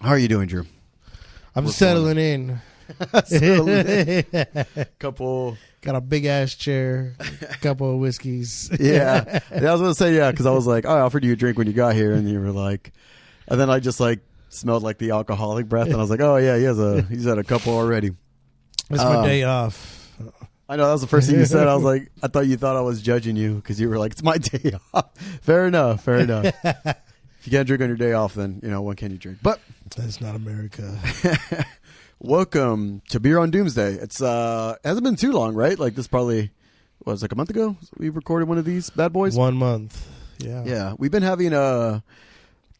How are you doing, Drew? I'm settling in. Couple. Got a big ass chair, a couple of whiskeys. Yeah. I was going to say, yeah, because I was like, oh, I offered you a drink when you got here. And you were like, and then I just like smelled like the alcoholic breath. And I was like, oh, yeah, he's had a couple already. It's my day off. I know that was the first thing you said. I was like, I thought you thought I was judging you because you were like, it's my day off. Fair enough. If you can't drink on your day off, then, when can you drink? But that's not America. Welcome to Beer on Doomsday. It's hasn't been too long, right? Like this probably was like a month ago we recorded one of these bad boys. 1 month. Yeah. We've been having a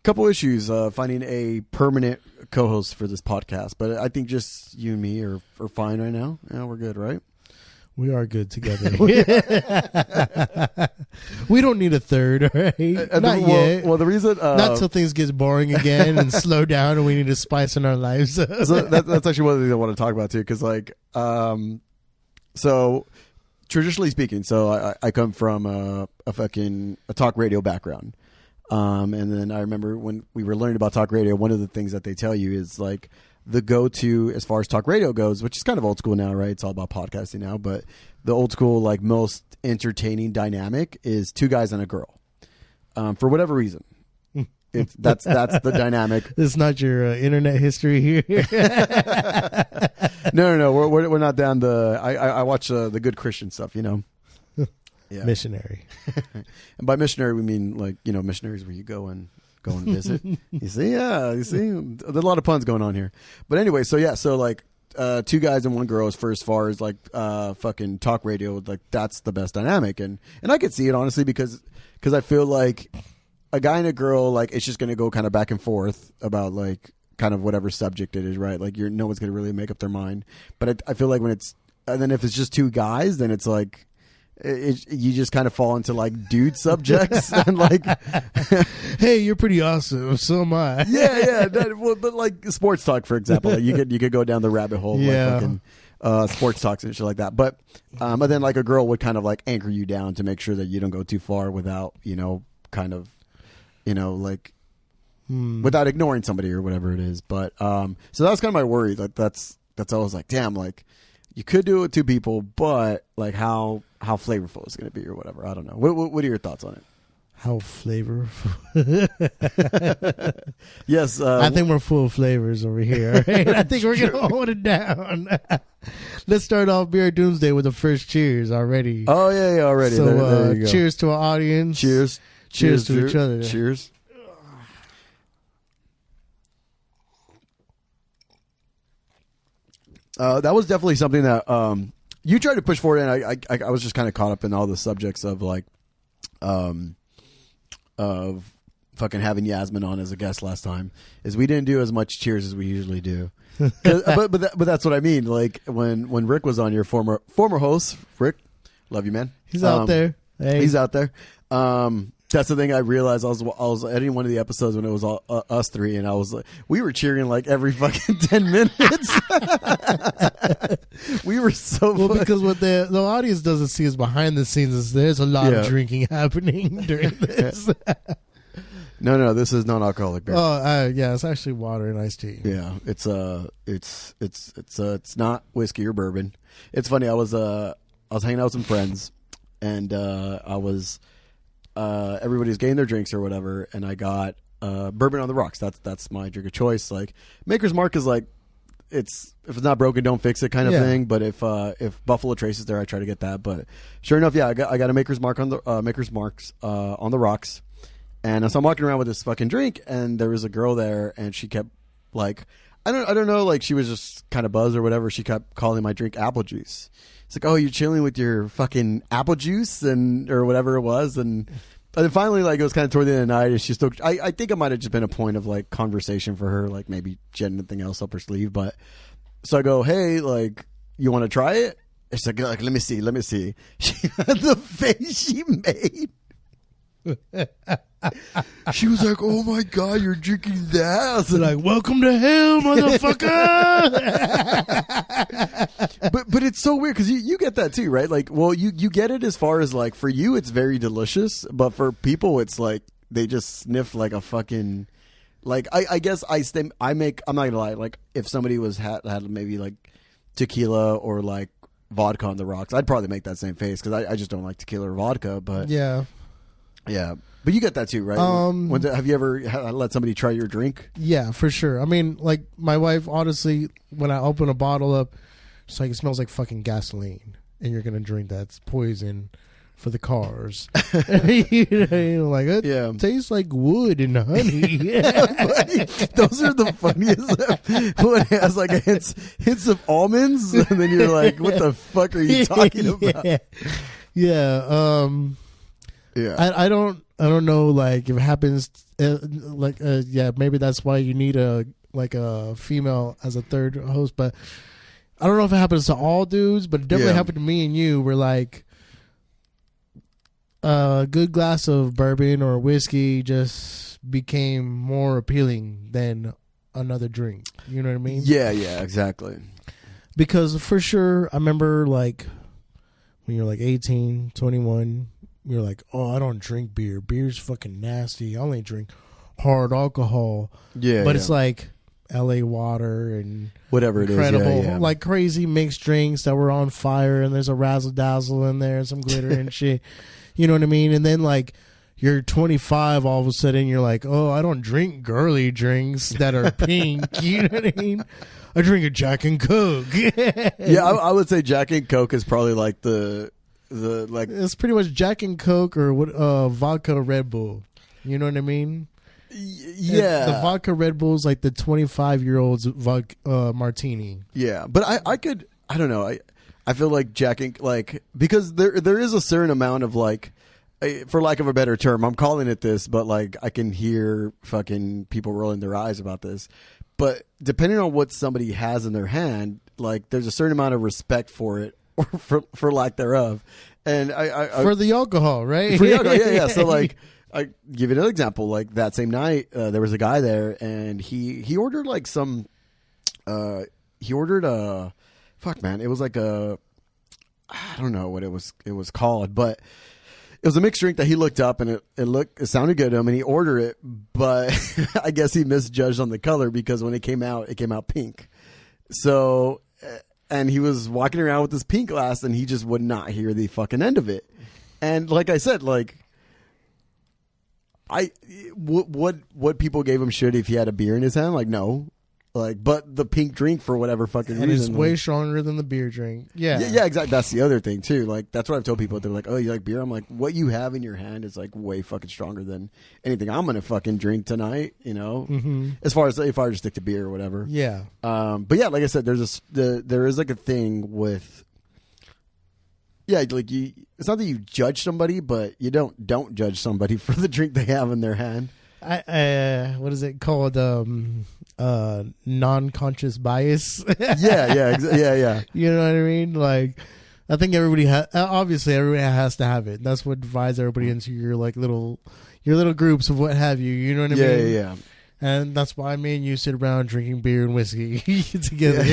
couple issues finding a permanent co-host for this podcast, but I think just you and me are fine right now. Yeah, we're good, right? We are good together. We don't need a third, right? Not yet. Well, the reason... not till things get boring again and slow down and we need to spice in our lives. So that's actually one of the things I want to talk about, too, because, so traditionally speaking, so I come from a talk radio background. And then I remember when we were learning about talk radio, one of the things that they tell you is, like, the go-to as far as talk radio goes, which is kind of old school now, right? It's all about podcasting now. But the old school, like most entertaining dynamic is two guys and a girl. For whatever reason. That's the dynamic. It's not your internet history here. No. We're not down the... I watch the good Christian stuff, Yeah. Missionary. And by missionary, we mean like, missionaries where you go and visit. You see, there's a lot of puns going on here. But anyway, so like two guys and one girl is for as far as like fucking talk radio, like that's the best dynamic. And I could see it honestly because I feel like a guy and a girl, like it's just gonna go kind of back and forth about like kind of whatever subject it is, right? Like no one's gonna really make up their mind. But I feel like and then if it's just two guys, then it's like you just kind of fall into like dude subjects and like, hey, you're pretty awesome. So am I. Yeah. But like sports talk, for example, like you could go down the rabbit hole, like fucking sports talks and shit like that. But then like a girl would kind of like anchor you down to make sure that you don't go too far without without ignoring somebody or whatever it is. But so that was kind of my worry. Like that's always like, damn, like you could do it with two people, but like how flavorful is it going to be or whatever. I don't know. What are your thoughts on it? How flavorful? Yes. I think we're full of flavors over here. Right? I think we're going to hold it down. Let's start off Beer Doomsday with the first cheers already. Oh, yeah, already. So there you go. Cheers to our audience. Cheers. Cheers to each other. Cheers. That was definitely something that you tried to push forward, and I was just kind of caught up in all the subjects of like of fucking having Yasmin on as a guest last time. Is we didn't do as much cheers as we usually do, but that's what I mean. Like when Rick was on, your former host, Rick, love you, man. He's out there. Hey. He's out there. That's the thing I realized. I was editing one of the episodes when it was all us three, and I was like, we were cheering like every fucking 10 minutes. We were so well because what the audience doesn't see is behind the scenes is there's a lot of drinking happening during this. No, this is non-alcoholic beer. Oh, yeah, it's actually water and iced tea. Yeah, it's not whiskey or bourbon. It's funny. I was hanging out with some friends, and I was. Everybody's getting their drinks or whatever, and I got bourbon on the rocks. That's my drink of choice. Like Maker's Mark is like if it's not broken, don't fix it kind of thing. But if Buffalo Trace is there, I try to get that. But sure enough, I got a Maker's Mark on the Maker's Marks on the rocks, and so I'm walking around with this fucking drink, and there was a girl there, and she kept like I don't know, like she was just kind of buzzed or whatever. She kept calling my drink apple juice. It's like, oh, you're chilling with your fucking apple juice or whatever it was. And then finally, like, it was kind of toward the end of the night. And she still, I think it might have just been a point of like conversation for her. Like maybe she had anything else up her sleeve. But so I go, hey, like, you want to try it? And she's like, let me see. She had the face she made. She was like, "Oh my god, you're drinking that!" I was like, "Welcome to hell, motherfucker!" but it's so weird because you get that too, right? Like, well, you get it as far as like for you, it's very delicious, but for people, it's like they just sniff like a fucking Like I guess I'm not gonna lie. Like if somebody had maybe like tequila or like vodka on the rocks, I'd probably make that same face because I just don't like tequila or vodka. But Yeah. But you get that too, right? Have you ever let somebody try your drink? Yeah, for sure. I mean, like my wife, honestly, when I open a bottle up, it's like it smells like fucking gasoline, and you're gonna drink that. It's poison for the cars. Like it tastes like wood and honey. Those are the funniest. When it has like hints of almonds, and then you're like, "What the fuck are you talking about?" Yeah. I don't know. Like if it happens, maybe that's why you need a female as a third host. But I don't know if it happens to all dudes, but it definitely happened to me and you. We're like, a good glass of bourbon or whiskey just became more appealing than another drink. You know what I mean? Yeah, exactly. Because for sure, I remember like when you're like 18, 21, you're like, oh, I don't drink beer. Beer's fucking nasty. I only drink hard alcohol. Yeah. But it's like LA water and whatever it is. Like crazy mixed drinks that were on fire, and there's a razzle dazzle in there and some glitter and shit. You know what I mean? And then like you're 25, all of a sudden you're like, oh, I don't drink girly drinks that are pink. You know what I mean? I drink a Jack and Coke. Yeah, I would say Jack and Coke is probably like the like it's pretty much Jack and Coke or vodka Red Bull. You know what I mean? Yeah, the vodka Red Bull is like the 25-year-old's martini. Yeah, but I don't know. I feel like Jack and like because there is a certain amount of like, for lack of a better term, I'm calling it this, but like I can hear fucking people rolling their eyes about this. But depending on what somebody has in their hand, like there's a certain amount of respect for it, or for lack thereof. And I for the alcohol, right? For the alcohol, yeah. So like, I give you another example. Like that same night, there was a guy there, and he ordered like some. He ordered a, fuck man, it was like a, I don't know what it was called, but it was a mixed drink that he looked up, and it sounded good to him, and he ordered it, but I guess he misjudged on the color because when it came out pink. So, and he was walking around with this pink glass, and he just would not hear the fucking end of it. And like I said, like, what people gave him shit if he had a beer in his hand? Like, no. Like, but the pink drink for whatever fucking reason. And it's way stronger than the beer drink. Yeah. Yeah, exactly. That's the other thing, too. Like, that's what I've told people. They're like, oh, you like beer? I'm like, what you have in your hand is, like, way fucking stronger than anything I'm going to fucking drink tonight, you know? Mm-hmm. As far as if I just stick to beer or whatever. Yeah. But yeah, like I said, there is, like, a thing with... Yeah, like, it's not that you judge somebody, but you don't judge somebody for the drink they have in their hand. What is it called? Non-conscious bias. Yeah. You know what I mean? Like, I think everybody obviously everybody has to have it. That's what divides everybody into your like little groups of what have you. You know what I mean? Yeah. And that's why me and you sit around drinking beer and whiskey together.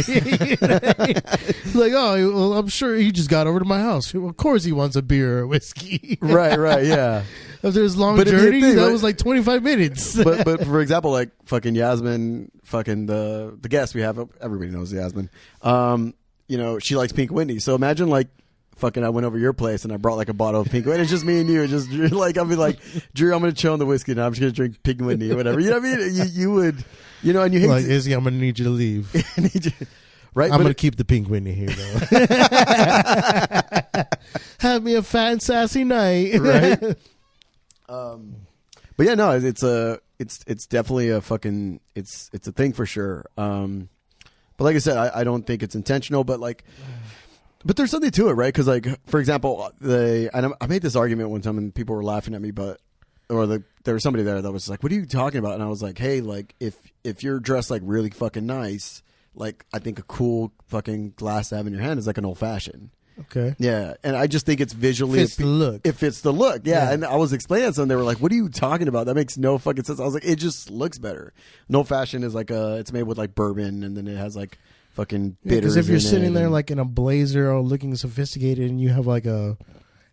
Like, oh, well, I'm sure he just got over to my house. Of course he wants a beer or whiskey. Right, yeah. After his long journey, that was like 25 minutes. But for example, like fucking Yasmin, fucking the guest we have, everybody knows Yasmin. You know, she likes Pink Wendy. So imagine like fucking I went over your place and I brought like a bottle of Pink Wendy. It's just me and you. It's just like I'll be like, Drew, I'm gonna chill on the whiskey now. I'm just gonna drink Pink Wendy or whatever. You know what I mean? You would, you know, and you hate like Izzy, I'm gonna need you to leave. Right? I'm gonna keep the Pink Wendy here though. Have me a fat and sassy night. Right. But yeah, no, it's definitely a fucking it's a thing for sure. But like I said, I don't think it's intentional, but there's something to it, right? Because like for example, I made this argument one time and people were laughing at me, there was somebody there that was like, "What are you talking about?" And I was like, "Hey, like if you're dressed like really fucking nice, like I think a cool fucking glass to have in your hand is like an old fashioned." Okay. Yeah, and I just think it's visually fits the look. It fits the look. Yeah, and I was explaining something. They were like, "What are you talking about? That makes no fucking sense." I was like, "It just looks better." No fashion is like it's made with like bourbon, and then it has like fucking bitters. Because if you're sitting there like in a blazer or looking sophisticated, and you have like a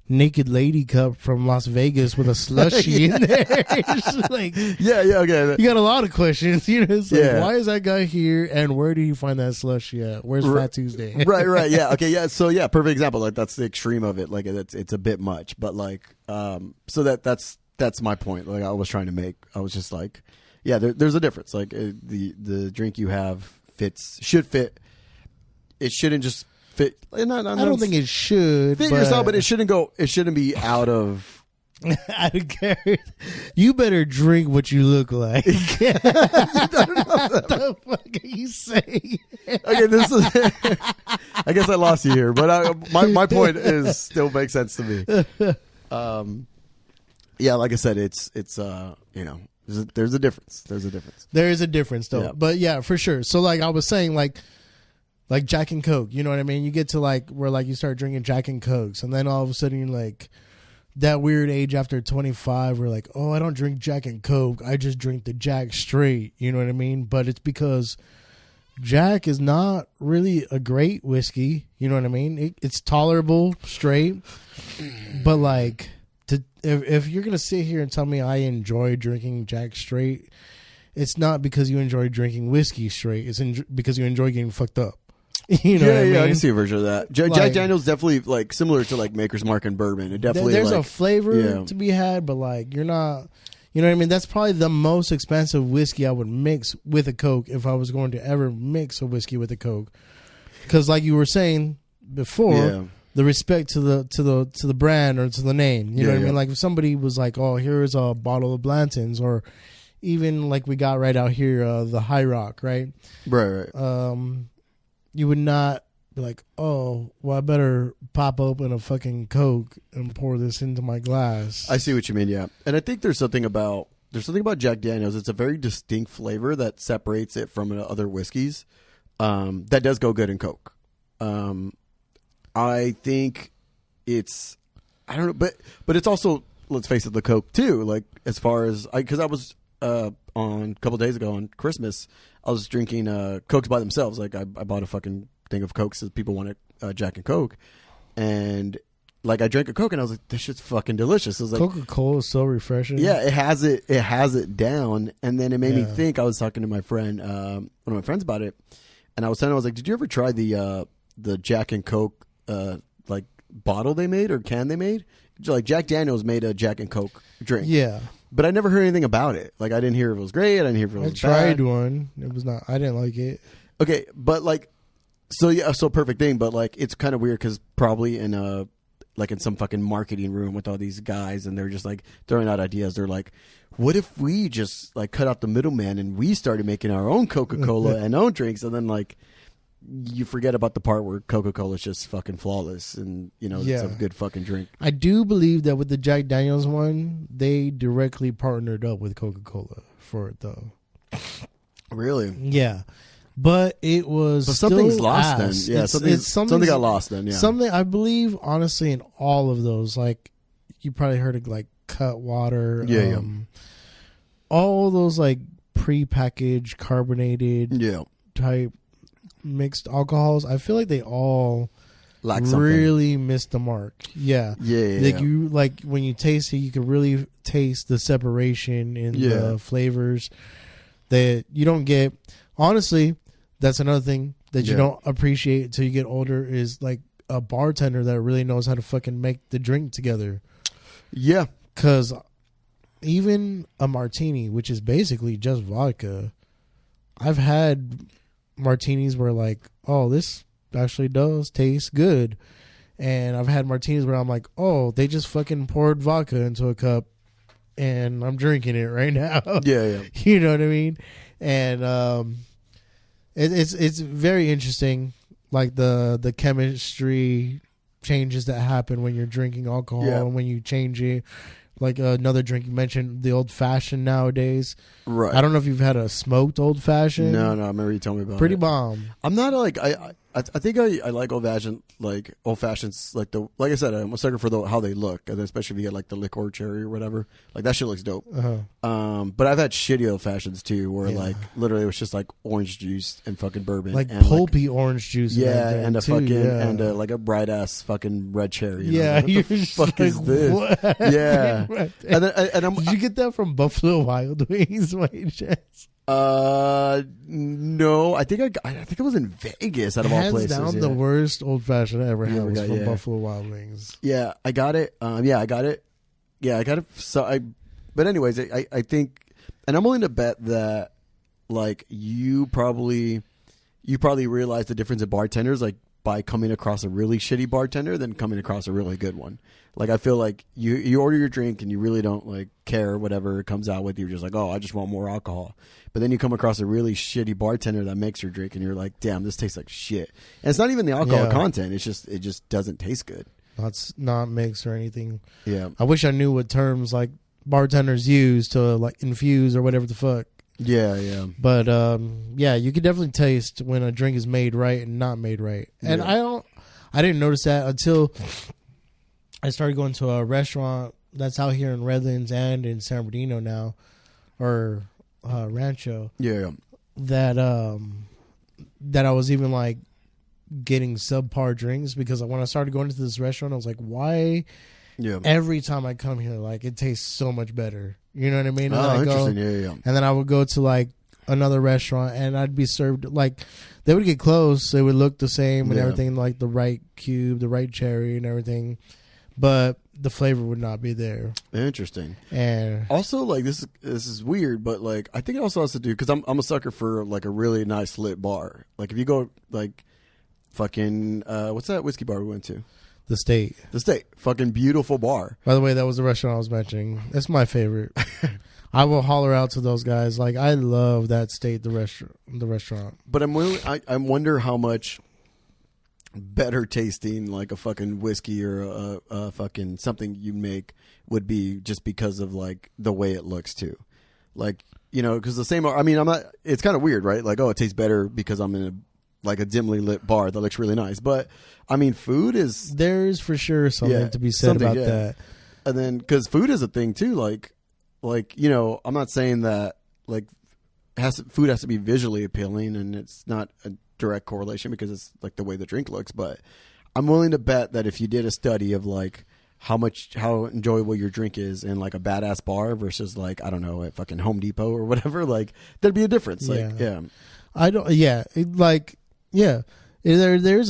naked lady cup from Las Vegas with a slushy in there. It's like, yeah, okay. You got a lot of questions. It's like, Yeah. why is that guy here, and where did he find that slushy at? Where's Fat Tuesday? right, yeah, okay, yeah. So yeah, perfect example. Like that's the extreme of it. Like it's a bit much, but like, so that's my point. Like I was trying to make. I was just like, yeah, there's a difference. Like the drink you have should fit. It shouldn't just fit. I don't think it should fit yourself, but it shouldn't go. It shouldn't be out of. I don't care. You better drink what you look like. What the fuck are you saying? Okay, this is. I guess I lost you here, but my point is still makes sense to me. Yeah, like I said, it's there's a difference. There's a difference. There is a difference though, but yeah, for sure. So like I was saying, like Jack and Coke, you know what I mean? You get to like where like you start drinking Jack and Cokes, and then all of a sudden you're like that weird age after 25 where like, oh, I don't drink Jack and Coke, I just drink the Jack straight, you know what I mean? But it's because Jack is not really a great whiskey, you know what I mean? It's tolerable straight, but like if you're gonna sit here and tell me I enjoy drinking Jack straight, it's not because you enjoy drinking whiskey straight, it's because you enjoy getting fucked up. You know what I mean? I can see a version of that. Jack Daniel's definitely like similar to like Maker's Mark and bourbon. It definitely there's like, a flavor to be had, but like you're not, you know what I mean? That's probably the most expensive whiskey I would mix with a Coke if I was going to ever mix a whiskey with a Coke. Because like you were saying before, the respect to the brand or to the name, you know what I mean? Like if somebody was like, oh, here's a bottle of Blanton's, or even like we got right out here, the High Rock, right? Right. You would not be like, oh, well, I better pop open a fucking Coke and pour this into my glass. I see what you mean, yeah. And I think there's something about Jack Daniel's. It's a very distinct flavor that separates it from other whiskeys. That does go good in Coke. I think I don't know, but it's also, let's face it, the Coke too. Like as far as because I was on a couple days ago on Christmas, I was drinking Cokes by themselves. Like I bought a fucking thing of Cokes because people wanted Jack and Coke, and like I drank a Coke and I was like, this shit's fucking delicious. I was like, Coca-Cola is so refreshing. Yeah, it has it down, and then it made me think. I was talking to my friend, one of my friends, about it, and I was telling him, I was like, did you ever try the Jack and Coke like bottle they made or can they made? Like Jack Daniel's made a Jack and Coke drink. Yeah. But I never heard anything about it. Like I didn't hear if it was great. I didn't hear if it was bad. I tried one. It was not. I didn't like it. Okay, but like, so yeah, so perfect thing. But like, it's kind of weird because probably in some fucking marketing room with all these guys, and they're just like throwing out ideas. They're like, what if we just like cut out the middleman and we started making our own Coca-Cola and own drinks, and then like you forget about the part where Coca-Cola is just fucking flawless and it's a good fucking drink. I do believe that with the Jack Daniel's one, they directly partnered up with Coca-Cola for it though. Really? Yeah. But it was something's lost then. Yeah, something got lost then. Yeah, something I believe honestly in all of those. Like you probably heard of like Cutwater. All those like pre-packaged carbonated type mixed alcohols. I feel like they all really missed the mark. Yeah. Like you like when you taste it, you can really taste the separation in the flavors that you don't get. Honestly, that's another thing that you don't appreciate until you get older is like a bartender that really knows how to fucking make the drink together. Yeah. Because even a martini, which is basically just vodka, I've had martinis where like, oh, this actually does taste good. And I've had martinis where I'm like, oh, they just fucking poured vodka into a cup and I'm drinking it right now. Yeah. You know what I mean? And it's very interesting, like the chemistry changes that happen when you're drinking alcohol and when you change it. Like another drink you mentioned, the old fashioned nowadays. Right. I don't know if you've had a smoked old fashioned. No, I remember you telling me about it. Pretty bomb. I'm not like I I think I like old fashions, like I said, I'm a sucker for how they look, and especially if you get like the liqueur cherry or whatever. Like that shit looks dope. But I've had shitty old fashions too, where like literally it was just like orange juice and fucking bourbon, like and pulpy orange juice. And a too, fucking and like a bright ass fucking red cherry. Yeah, what the fuck is this? What? Yeah, and did you get that from Buffalo Wild Wings? No, I think it was in Vegas out of all places. Hands down, the worst old fashioned I ever had was from Buffalo Wild Wings. Yeah, I got it. I got it. Yeah, I got it. But anyways, I think, and I'm willing to bet that, like, you probably realize the difference in bartenders, like, by coming across a really shitty bartender than coming across a really good one. Like, I feel like you order your drink and you really don't like care whatever it comes out with. You're just like, oh, I just want more alcohol. But then you come across a really shitty bartender that makes your drink and you're like, damn, this tastes like shit. And it's not even the alcohol content. It just doesn't taste good. That's not mixed or anything. Yeah. I wish I knew what terms like bartenders use to like infuse or whatever the fuck. Yeah. But you could definitely taste when a drink is made right and not made right. And I didn't notice that until I started going to a restaurant that's out here in Redlands and in San Bernardino now, or Rancho. Yeah. That I was even like getting subpar drinks because when I started going to this restaurant, I was like, why? Yeah. Every time I come here, like it tastes so much better. You know what I mean? And interesting. Yeah. And then I would go to like another restaurant and I'd be served like they would get close. They would look the same and everything, like the right cube, the right cherry, and everything, but the flavor would not be there. Interesting. And also, like this is weird, but like I think it also has to do because I'm a sucker for like a really nice lit bar. Like if you go like fucking what's that whiskey bar we went to? The State. Fucking beautiful bar. By the way, that was the restaurant I was mentioning. It's my favorite. I will holler out to those guys. Like I love that State, the restaurant. But I wonder how much better tasting like a fucking whiskey or a fucking something you make would be just because of like the way it looks too. Like, you know, because the same, I mean, it's kind of weird, right? Like, oh, it tastes better because I'm in a dimly lit bar that looks really nice. But I mean, there's for sure something to be said about that. And then, because food is a thing too, like, you know, I'm not saying that like food has to be visually appealing and it's not a direct correlation because it's like the way the drink looks, but I'm willing to bet that if you did a study of like how enjoyable your drink is in like a badass bar versus like, I don't know, at fucking Home Depot or whatever, like there'd be a difference. There's a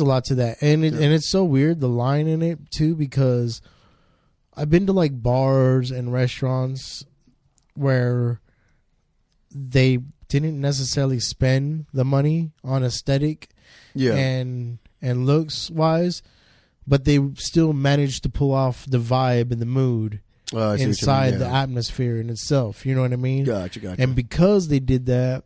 lot to that. And it's so weird, the line in it too, because I've been to like bars and restaurants where they didn't necessarily spend the money on aesthetic and looks wise, but they still managed to pull off the vibe and the mood inside the atmosphere in itself. You know what I mean? Gotcha. And because they did that,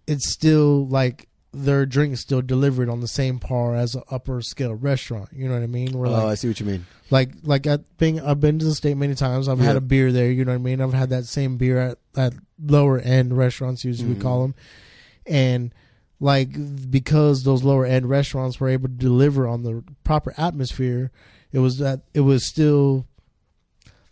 it's still like their drink is still delivered on the same par as an upper scale restaurant. You know what I mean? I see what you mean. Like I've been to the State many times. I've had a beer there. You know what I mean? I've had that same beer at lower end restaurants, usually we call them. And like, because those lower end restaurants were able to deliver on the proper atmosphere, it was still,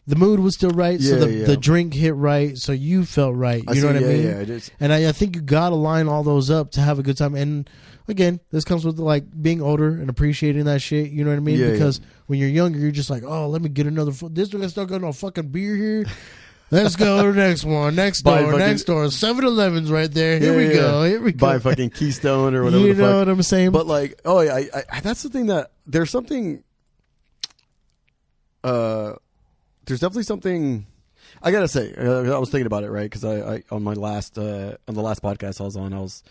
the mood was still right. So the drink hit right. So you felt right. You know what I mean? Yeah, it is. And I think you got to line all those up to have a good time. And again, this comes with like being older and appreciating that shit. You know what I mean? Because when you're younger, you're just like, oh, let me get another. This guy's still got no fucking beer here. Let's go to the next one. Next door. 7-Eleven's right there. Here we go. Buy fucking Keystone or whatever. You know what I'm saying? But like, I that's the thing that there's something. There's definitely something. I gotta say, I was thinking about it, right? Because I on the last podcast I was on, I was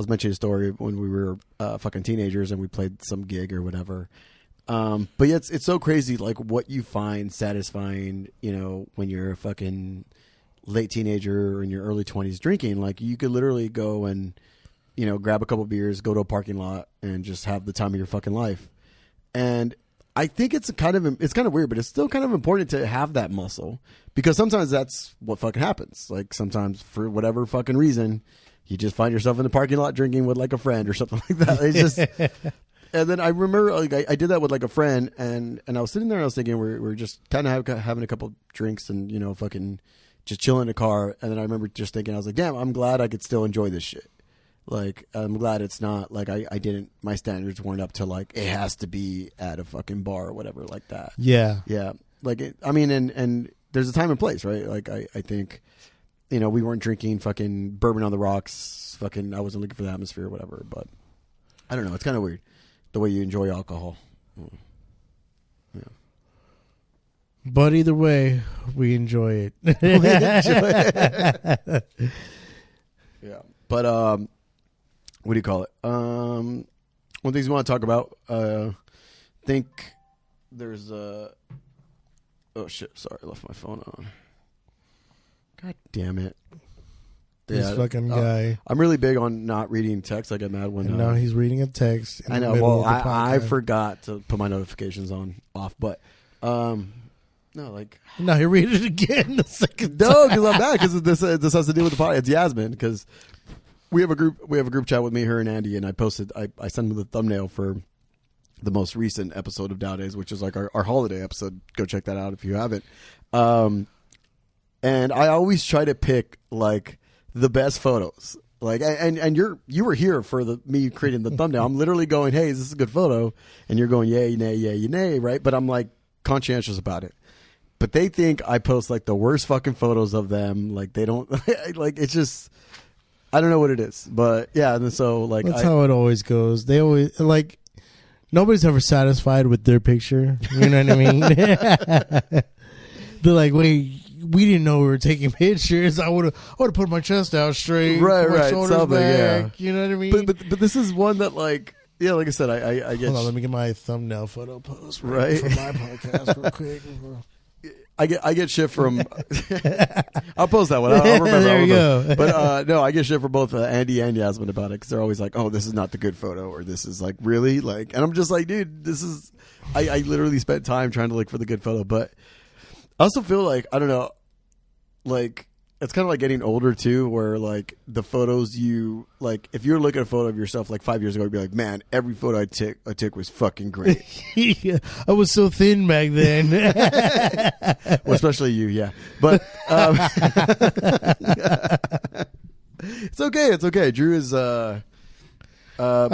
mentioning a story when we were fucking teenagers and we played some gig or whatever. But yeah, it's so crazy, like what you find satisfying, you know, when you're a fucking late teenager or in your early 20s drinking. Like you could literally go and, you know, grab a couple beers, go to a parking lot, and just have the time of your fucking life. And I think it's kind of weird, but it's still kind of important to have that muscle because sometimes that's what fucking happens. Like sometimes for whatever fucking reason, you just find yourself in the parking lot drinking with like a friend or something like that. It's just, and then I remember like I did that with like a friend, and I was sitting there and I was thinking we're just kind of having a couple drinks and fucking just chilling in the car, and then I remember just thinking I was like, damn, I'm glad I could still enjoy this shit. Like, I'm glad it's not like I didn't, my standards weren't up to like it has to be at a fucking bar or whatever like that. Yeah. Like and there's a time and place, right? Like I think, we weren't drinking fucking bourbon on the rocks. Fucking, I wasn't looking for the atmosphere or whatever. But I don't know. It's kind of weird the way you enjoy alcohol. Yeah. But either way, we enjoy it. Yeah. But what do you call it? One things we want to talk about. Think there's oh shit! Sorry, I left my phone on. God damn it! This fucking guy. I'm really big on not reading text. I get mad when. And now he's reading a text. I know. Well, I forgot to put my notifications off, but no, like. No, he read it again the second time. No, because I'm mad because this has to do with the podcast. It's Yasmin because we have a group chat with me, her, and Andy, and I sent him the thumbnail for the most recent episode of Dow Days, which is like our holiday episode. Go check that out if you haven't. And I always try to pick like the best photos. Like and you were here for me creating the thumbnail. I'm literally going, hey, is this a good photo? And you're going, yay, nay, right? But I'm like conscientious about it. But they think I post like the worst fucking photos of them. Like they don't like, it's just, I don't know what it is, but yeah. And so like, that's how it always goes. They always like, nobody's ever satisfied with their picture. You know what I mean? They're like, wait, we didn't know we were taking pictures. I would have put my chest out straight, right, my shoulders something, back. yeah. You know what I mean? But this is one that like, yeah, like I said, I get. Hold on, let me get my thumbnail photo post right for my podcast real quick. I get shit from. I'll post that one. I'll remember. There you go. But no, I get shit from both Andy and Yasmin about it because they're always like, "Oh, this is not the good photo," or "This is like really like," and I'm just like, "Dude, this is." I literally spent time trying to look for the good photo, but I also feel like I don't know, like it's kind of like getting older too, where like the photos you like, if you're looking at a photo of yourself like 5 years ago, you'd be like, man, every photo I took was fucking great. Yeah, I was so thin back then. Well, especially you, yeah. But it's okay. Drew is. I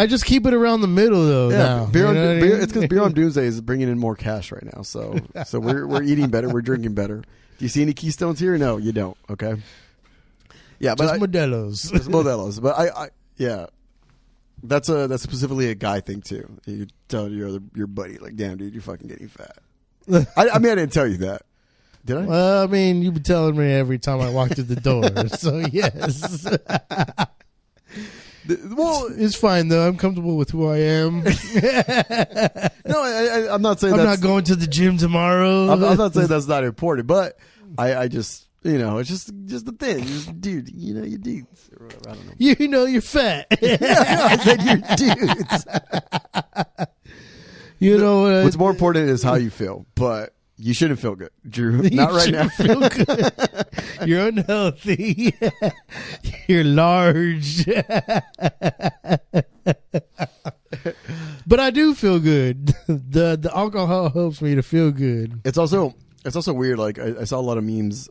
just keep it around the middle though. Yeah, now. It's because Beer on Doomsday is bringing in more cash right now, so we're eating better, we're drinking better. Do you see any Keystones here? No, you don't. Okay. Yeah, but just Modelo's. Just Modelo's, but I yeah, that's specifically a guy thing too. You tell your buddy like, damn dude, you're fucking getting fat. I mean, I didn't tell you that. Did I? Well, I mean, you've been telling me every time I walk through the door, so yes. Well, it's fine though. I'm comfortable with who I am. No, I'm not saying I'm not going to the gym tomorrow. I'm not saying that's not important, but I just it's just the thing, just, dude. You dudes or whatever. I don't know. You're fat. I said you dudes. What's more important is how you feel, but you shouldn't feel good, Drew. Not right now. Feel good. You're unhealthy. You're large. But I do feel good. The alcohol helps me to feel good. It's also weird. Like I saw a lot of memes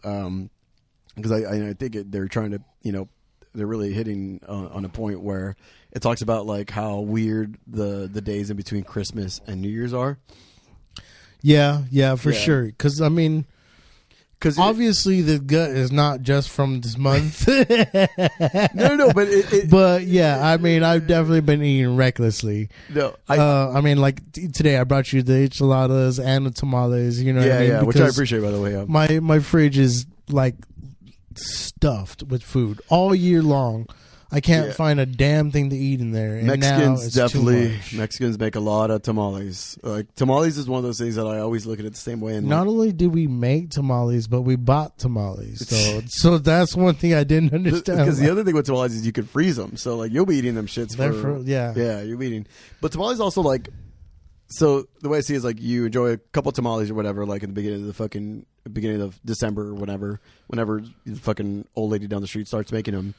because I think they're trying to they're really hitting on a point where it talks about like how weird the days in between Christmas and New Year's are. Yeah, for sure. Because I mean, obviously the gut is not just from this month. No, but but yeah, I mean, I've definitely been eating recklessly. No, I mean, like today I brought you the enchiladas and the tamales. You know, what I mean? Yeah, which I appreciate, by the way. Yeah. My fridge is like stuffed with food all year long. I can't find a damn thing to eat in there. And Mexicans Mexicans make a lot of tamales. Like tamales is one of those things that I always look at it the same way. And not only did we make tamales, but we bought tamales. So that's one thing I didn't understand. Because the other thing with tamales is you can freeze them. So like you'll be eating them shits yeah, you'll be eating. But tamales also like. So the way I see it is like you enjoy a couple tamales or whatever, like in the beginning of December or whenever the fucking old lady down the street starts making them.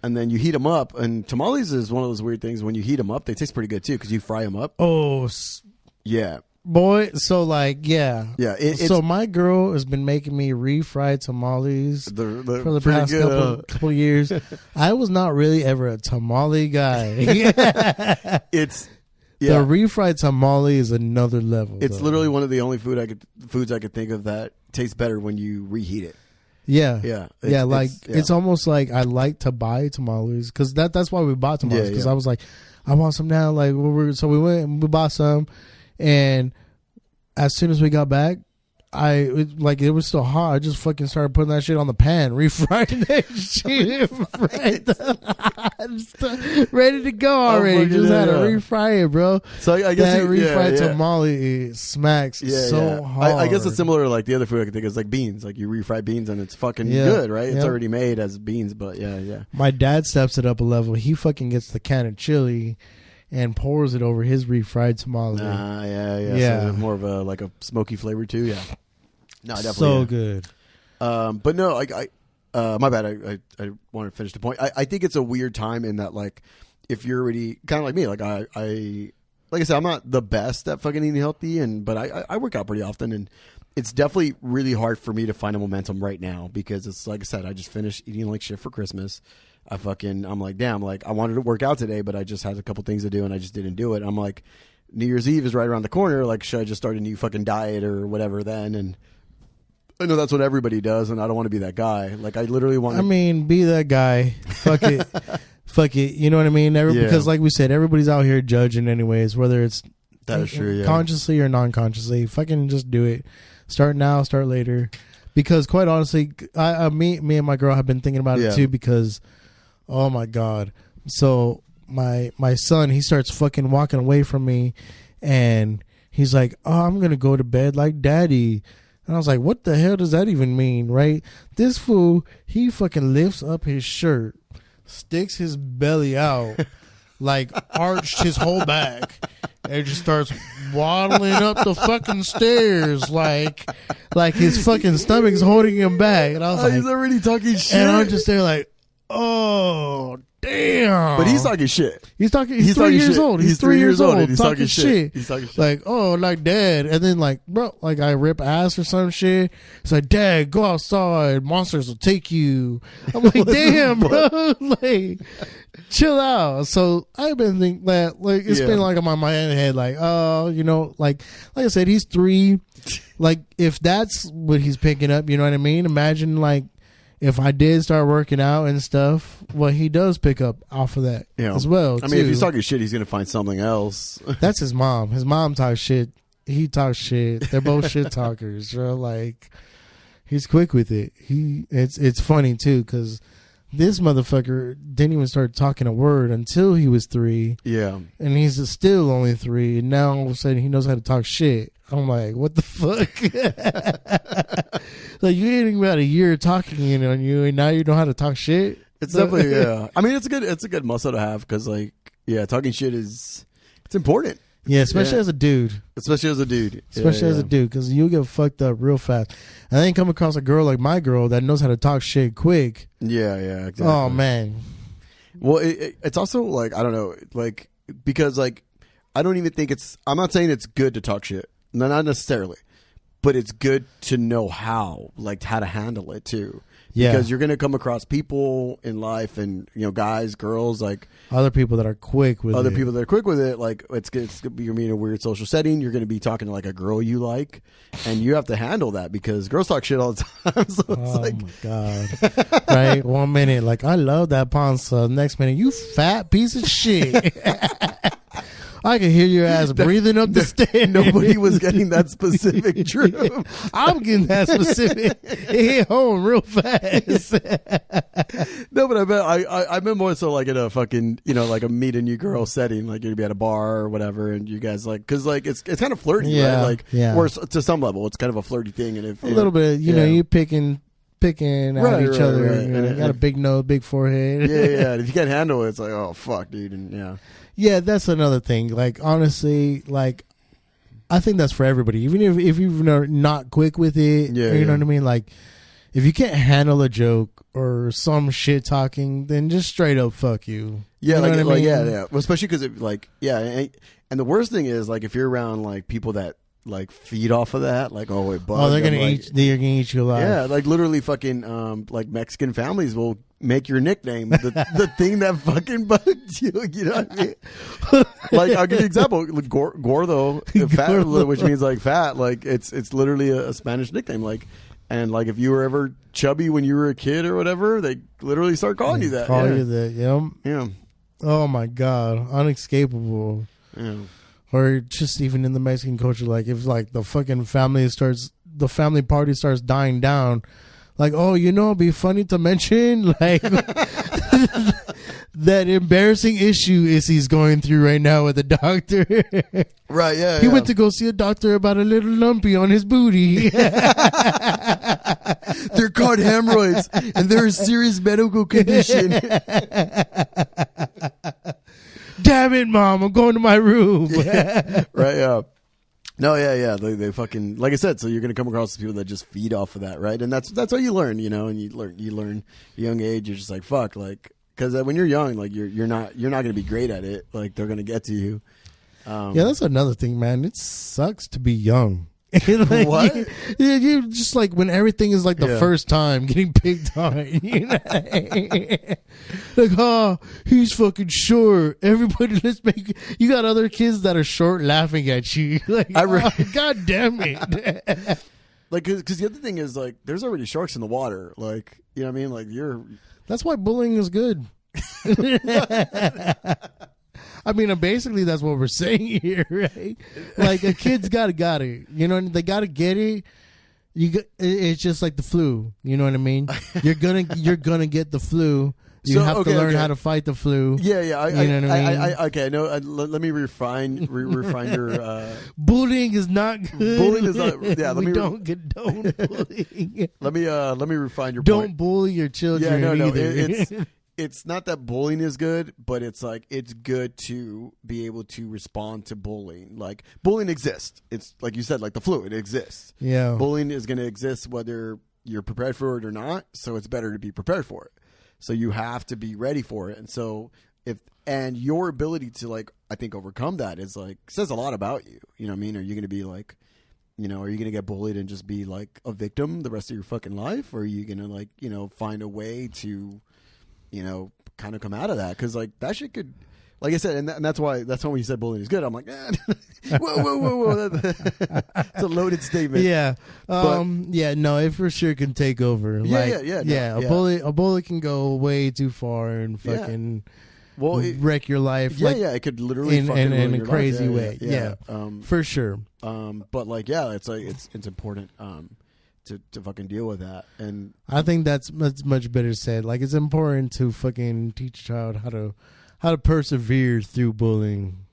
and then you heat them up. And tamales is one of those weird things. When you heat them up, they taste pretty good too because you fry them up. Oh, yeah. Boy, so like, yeah. So my girl has been making me refried tamales for the past couple years. I was not really ever a tamale guy. The refried tamale is another level. It's literally one of the only foods I could think of that tastes better when you reheat it. Yeah. It's almost like I like to buy tamales because that's why we bought tamales because I was like, I want some now. Like, so we went and we bought some. And as soon as we got back, it was still hot. I just fucking started putting that shit on the pan, refrying that shit, ready to go already. Just had to refry it, bro. So I guess that refried tamale smacks so hard. I guess it's similar to like the other food I can think of is like beans. Like you refry beans and it's fucking good, right? It's already made as beans, but yeah. My dad steps it up a level. He fucking gets the can of chili and pours it over his refried tamale. Yeah. So more of a smoky flavor too. Yeah. No, definitely. So good. But no, my bad. I want to finish the point. I think it's a weird time in that like if you're already kind of like me, like like I said, I'm not the best at fucking eating healthy, but I work out pretty often, and it's definitely really hard for me to find a momentum right now because it's like I said, I just finished eating like shit for Christmas. I'm like, damn, like I wanted to work out today, but I just had a couple things to do and I just didn't do it. I'm like, New Year's Eve is right around the corner. Like, should I just start a new fucking diet or whatever then? And I know that's what everybody does, and I don't want to be that guy. Like, I literally want to... I mean, be that guy. Fuck it. Fuck it. You know what I mean? Because like we said, everybody's out here judging anyways, whether it's that is true, consciously or non-consciously. Fucking just do it. Start now, start later. Because quite honestly, me and my girl have been thinking about it too because... Oh my God. So my son, he starts fucking walking away from me and he's like, oh, I'm going to go to bed like daddy. And I was like, what the hell does that even mean? Right? This fool, he fucking lifts up his shirt, sticks his belly out, like arched his whole back and just starts waddling up the fucking stairs like his fucking stomach's holding him back. And I was like, he's already talking shit. And I'm just there like, oh, damn. But he's talking shit. He's 3 years old. He's 3 years old. And he's talking shit. He's talking shit. Like, oh, like dad. And then like, bro, like I rip ass or some shit. It's like, dad, go outside. Monsters will take you. I'm like, damn, bro. Like, chill out. So I've been thinking that, like, it's been like on my head, like, oh, you know, like I said, he's 3. Like, if that's what he's picking up, you know what I mean? Imagine like, if I did start working out and stuff, well, he does pick up off of that as well. I mean, if he's talking shit, he's going to find something else. That's his mom. His mom talks shit. He talks shit. They're both shit talkers. Bro. Like, he's quick with it. It's funny, too, because this motherfucker didn't even start talking a word until he was 3. Yeah. And he's still only 3. And now all of a sudden he knows how to talk shit. I'm like, what the fuck? Like, you ain't about a year talking in on you, and now you know how to talk shit? It's definitely, I mean, it's a good muscle to have because, like, talking shit it's important. Yeah, especially as a dude. Especially as a dude. As a dude, because you'll get fucked up real fast. And then come across a girl like my girl that knows how to talk shit quick. Yeah, exactly. Oh, man. Well, it's also, like, I don't know, like, because, like, I don't even think I'm not saying it's good to talk shit. No, not necessarily. But it's good to know how to handle it, too. Yeah. Because you're going to come across people in life and, you know, guys, girls, like... Other people that are quick with it. Other people that are quick with it. Like, you're going to be in a weird social setting. You're going to be talking to, like, a girl you like. And you have to handle that because girls talk shit all the time. So it's my God. Right? 1 minute, like, I love that panza. Next minute, you fat piece of shit. I can hear your ass breathing up the stairs. Nobody was getting that specific, Drew. I'm getting that specific. It hit home real fast. No, but I meant more so like in a fucking, you know, like a meet a new girl setting, like you'd be at a bar or whatever, and you guys like, because like it's kind of flirty, right? Like, or to some level, it's kind of a flirty thing, and if a little bit, you know, you picking at each other. Right. You know, you got a big nose, big forehead. Yeah. And if you can't handle it, it's like, oh fuck, dude, and yeah, that's another thing. Like, honestly, like, I think that's for everybody. Even if you're not quick with it, you know what I mean? Like, if you can't handle a joke or some shit talking, then just straight up fuck you. Yeah, you know like, what I mean? yeah. Well, especially because and the worst thing is like if you're around like people that like feed off of that, like bug. Oh, they're gonna eat you alive. Yeah, like literally fucking like Mexican families will make your nickname the thing that fucking bugs you. You know what I mean? Like I'll give you an example. Like, gordo, fat, which means like fat. Like it's literally a Spanish nickname. Like. And like if you were ever chubby when you were a kid or whatever, they literally start calling you that. Call you that, yeah. Oh my God, unescapable. Yeah. Or just even in the Mexican culture, like if like the fucking the family party starts dying down, like it'd be funny to mention like that embarrassing issue he's going through right now with the doctor. Right, yeah. He went to go see a doctor about a little lumpy on his booty. They're called hemorrhoids, and they're a serious medical condition. Damn it, Mom! I'm going to my room. Yeah. Right, yeah. No, yeah. They fucking, like I said, so you're going to come across people that just feed off of that, right? And that's how you learn, and you learn at a young age. You're just like, fuck, like, because when you're young, like you're not going to be great at it. Like they're going to get to you. Yeah, that's another thing, man. It sucks to be young. Like, what? You just like when everything is like the first time getting picked on. Like, he's fucking short. Everybody, let's make. You got other kids that are short laughing at you. Like, God damn it. Like, because the other thing is like, there's already sharks in the water. Like, you know what I mean? Like That's why bullying is good. I mean, basically, that's what we're saying here, right? Like, a kid's got it. They got to get it. It's just like the flu. You know what I mean? You're gonna get the flu. You have to learn how to fight the flu. Yeah. You know what I mean? Okay, no. Let me refine your. Bullying is not good. Bullying is not. Yeah, we don't condone bullying. Let me refine your. Don't point. bully your children. Yeah, no. Either. It's not that bullying is good, but it's like it's good to be able to respond to bullying. Like bullying exists. It's like you said, like the flu. It exists. Yeah. Bullying is going to exist whether you're prepared for it or not. So it's better to be prepared for it. So you have to be ready for it. And so and your ability to like, I think overcome that is like, says a lot about you. You know what I mean? Are you going to be like, are you going to get bullied and just be like a victim the rest of your fucking life? Or are you going to like, find a way to, kind of come out of that? Because like that shit could, like I said, and that's why when you said bullying is good, I'm like, whoa. It's a loaded statement. Yeah. No, it for sure can take over. A bully can go way too far and fucking wreck your life. It could literally in a crazy way. Yeah. For sure. But like, it's important to fucking deal with that. And I think that's much better said. Like, it's important to fucking teach a child how to persevere through bullying.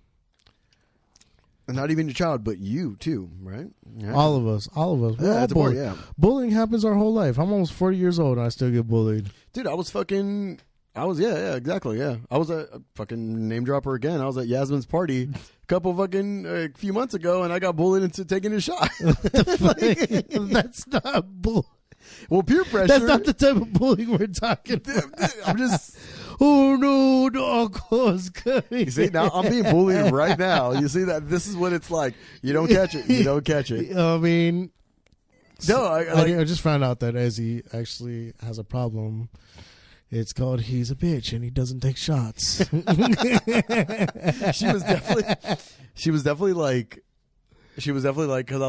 And not even your child, but you too, right? Yeah. All of us. Yeah, that's bullied. Yeah. Bullying happens our whole life. I'm almost 40 years old and I still get bullied. Dude, I was exactly. Yeah. I was a fucking name dropper again. I was at Yasmin's party a few months ago, and I got bullied into taking a shot. That's not bull. Well, peer pressure. That's not the type of bullying we're talking about. I'm just. Oh no, the alcohol's coming. You see, now I'm being bullied right now. You see that? This is what it's like. You don't catch it. I mean, no, I just found out that Ezzy actually has a problem. It's called he's a bitch and he doesn't take shots. She was definitely like, because I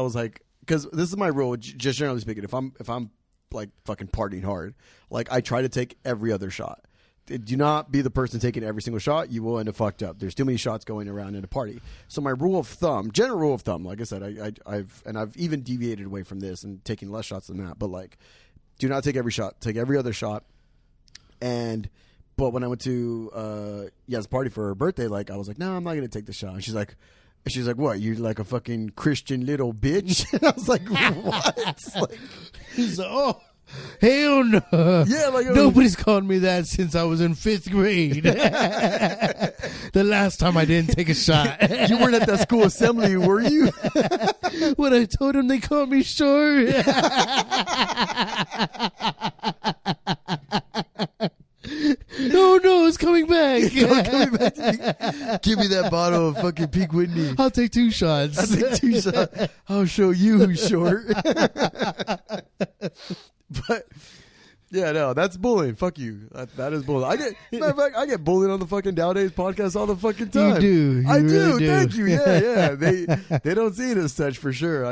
was like, because this is my rule, just generally speaking. If I'm like fucking partying hard, like I try to take every other shot. Do not be the person taking every single shot. You will end up fucked up. There's too many shots going around in a party. So my general rule of thumb, like I said, I've even deviated away from this and taking less shots than that. But like, do not take every shot. Take every other shot. But when I went to Yas's party for her birthday, like I was like, no, I'm not gonna take the shot. And she's like, what? You're like a fucking Christian little bitch. And I was like, what? Like, he's like, oh, hell no. Yeah, like nobody's called me that since I was in 5th grade. The last time I didn't take a shot. You weren't at that school assembly, were you? When I told them they called me short. coming back. Not coming back to me. Give me that bottle of fucking Peak Whitney. I'll take 2 shots. I'll take 2 shots. I'll show you who's short. But yeah, no, that's bullying. Fuck you. That is bullying. Matter of fact, I get bullied on the fucking Nowadays podcast all the fucking time. You do. I really do. Thank you. Yeah. They don't see it as such for sure.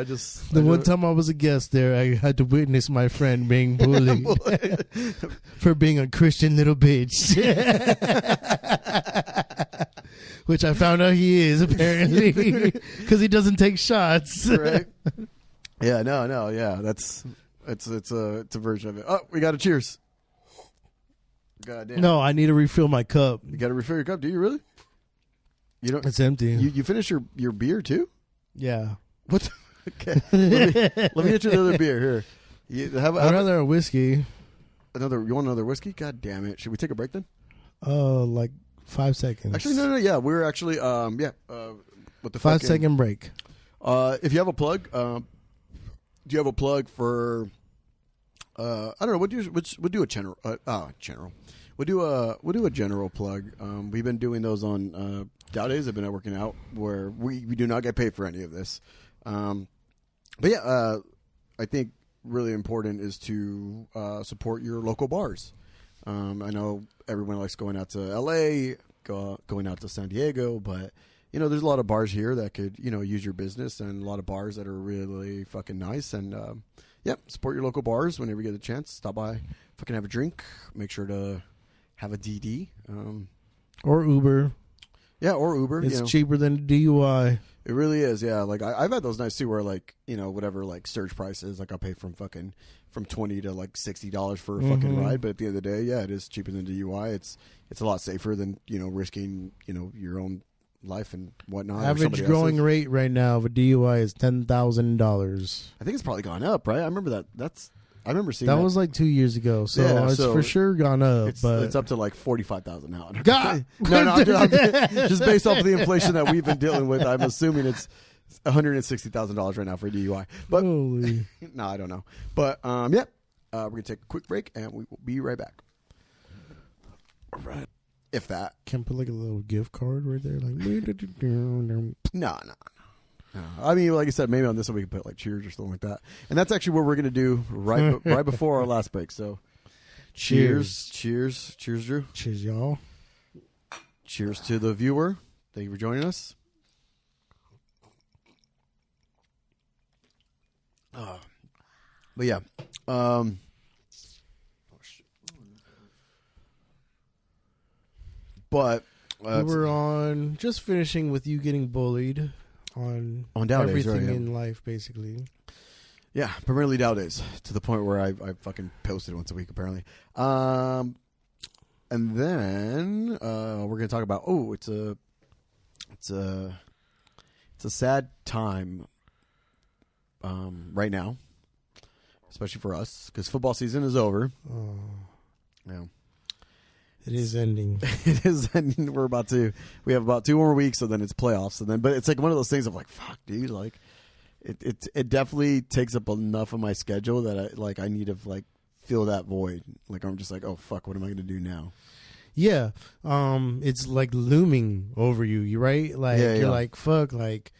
One time I was a guest there, I had to witness my friend being bullied for being a Christian little bitch. Which I found out he is, apparently, because he doesn't take shots. Right. Yeah. No. Yeah. It's a version of it. Oh, we got a cheers. God damn. No, I need to refill my cup. You got to refill your cup. Do you really? You don't. It's empty. You finished your beer too? Yeah. What? Okay. Let me get you another beer here. I'd rather a whiskey. You want another whiskey? God damn it! Should we take a break then? Like 5 seconds. Actually, no. Yeah, we're actually with the 5 second break. If you have a plug, do you have a plug for? I don't know. We'll do a general. We'll do a general plug. We've been doing those on Nowadays. I've been working out where we do not get paid for any of this. But yeah, I think really important is to support your local bars. I know everyone likes going out to LA, going out to San Diego, but there's a lot of bars here that could use your business, and a lot of bars that are really fucking nice. And support your local bars whenever you get a chance. Stop by, fucking have a drink. Make sure to have a DD or Uber. Yeah, or Uber. It's cheaper than DUI. It really is. Yeah, like I've had those nights too, where like whatever like surge price is, like I'll pay from $20 to like $60 for a fucking ride. But at the end of the day, yeah, it is cheaper than DUI. It's a lot safer than risking your own life and whatnot. Average growing rate right now of a DUI is $10,000. I think it's probably gone up, right? I remember that. I remember seeing that. That was like 2 years ago, so it's for sure gone up. But it's up to like 45,000 now. God, no, just based off of the inflation that we've been dealing with, I'm assuming it's $160,000 right now for a DUI. But holy. No, I don't know. But we're gonna take a quick break and we will be right back. All right. If that. Can't put like a little gift card right there, like No. I mean, like I said, maybe on this one we can put like cheers or something like that. And that's actually what we're gonna do right before our last break. So, cheers, Drew. Cheers, y'all. Cheers to the viewer. Thank you for joining us. But yeah, but we were on just finishing with you getting bullied on Nowadays, everything right, in life, basically. Yeah, primarily Nowadays, to the point where I fucking posted once a week, apparently. And then we're gonna talk about it's a sad time right now, especially for us, because football season is over. Oh, yeah. It is ending. It is ending. We have about 2 more weeks, so then it's playoffs, but it's like one of those things of like, fuck, dude, like it definitely takes up enough of my schedule that I need to like fill that void. Like I'm just like, oh fuck, what am I going to do now? Yeah, it's like looming over you. You right? Like you're like, fuck, like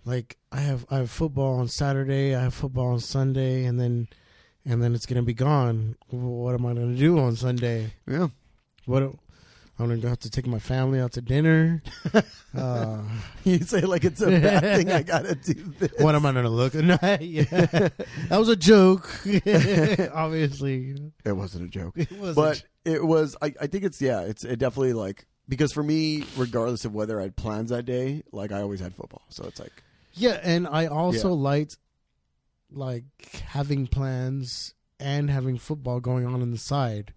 I have football on Saturday, I have football on Sunday, and then it's gonna be gone. What am I gonna do on Sunday? Yeah. I'm gonna have to take my family out to dinner. You say like it's a bad thing. I gotta do this. What am I gonna look at? Yeah. That was a joke. Obviously, it wasn't a joke. It wasn't. But it was. I think it definitely like, because for me, regardless of whether I had plans that day, like I always had football. So it's like, yeah, and I also liked like having plans and having football going on the side.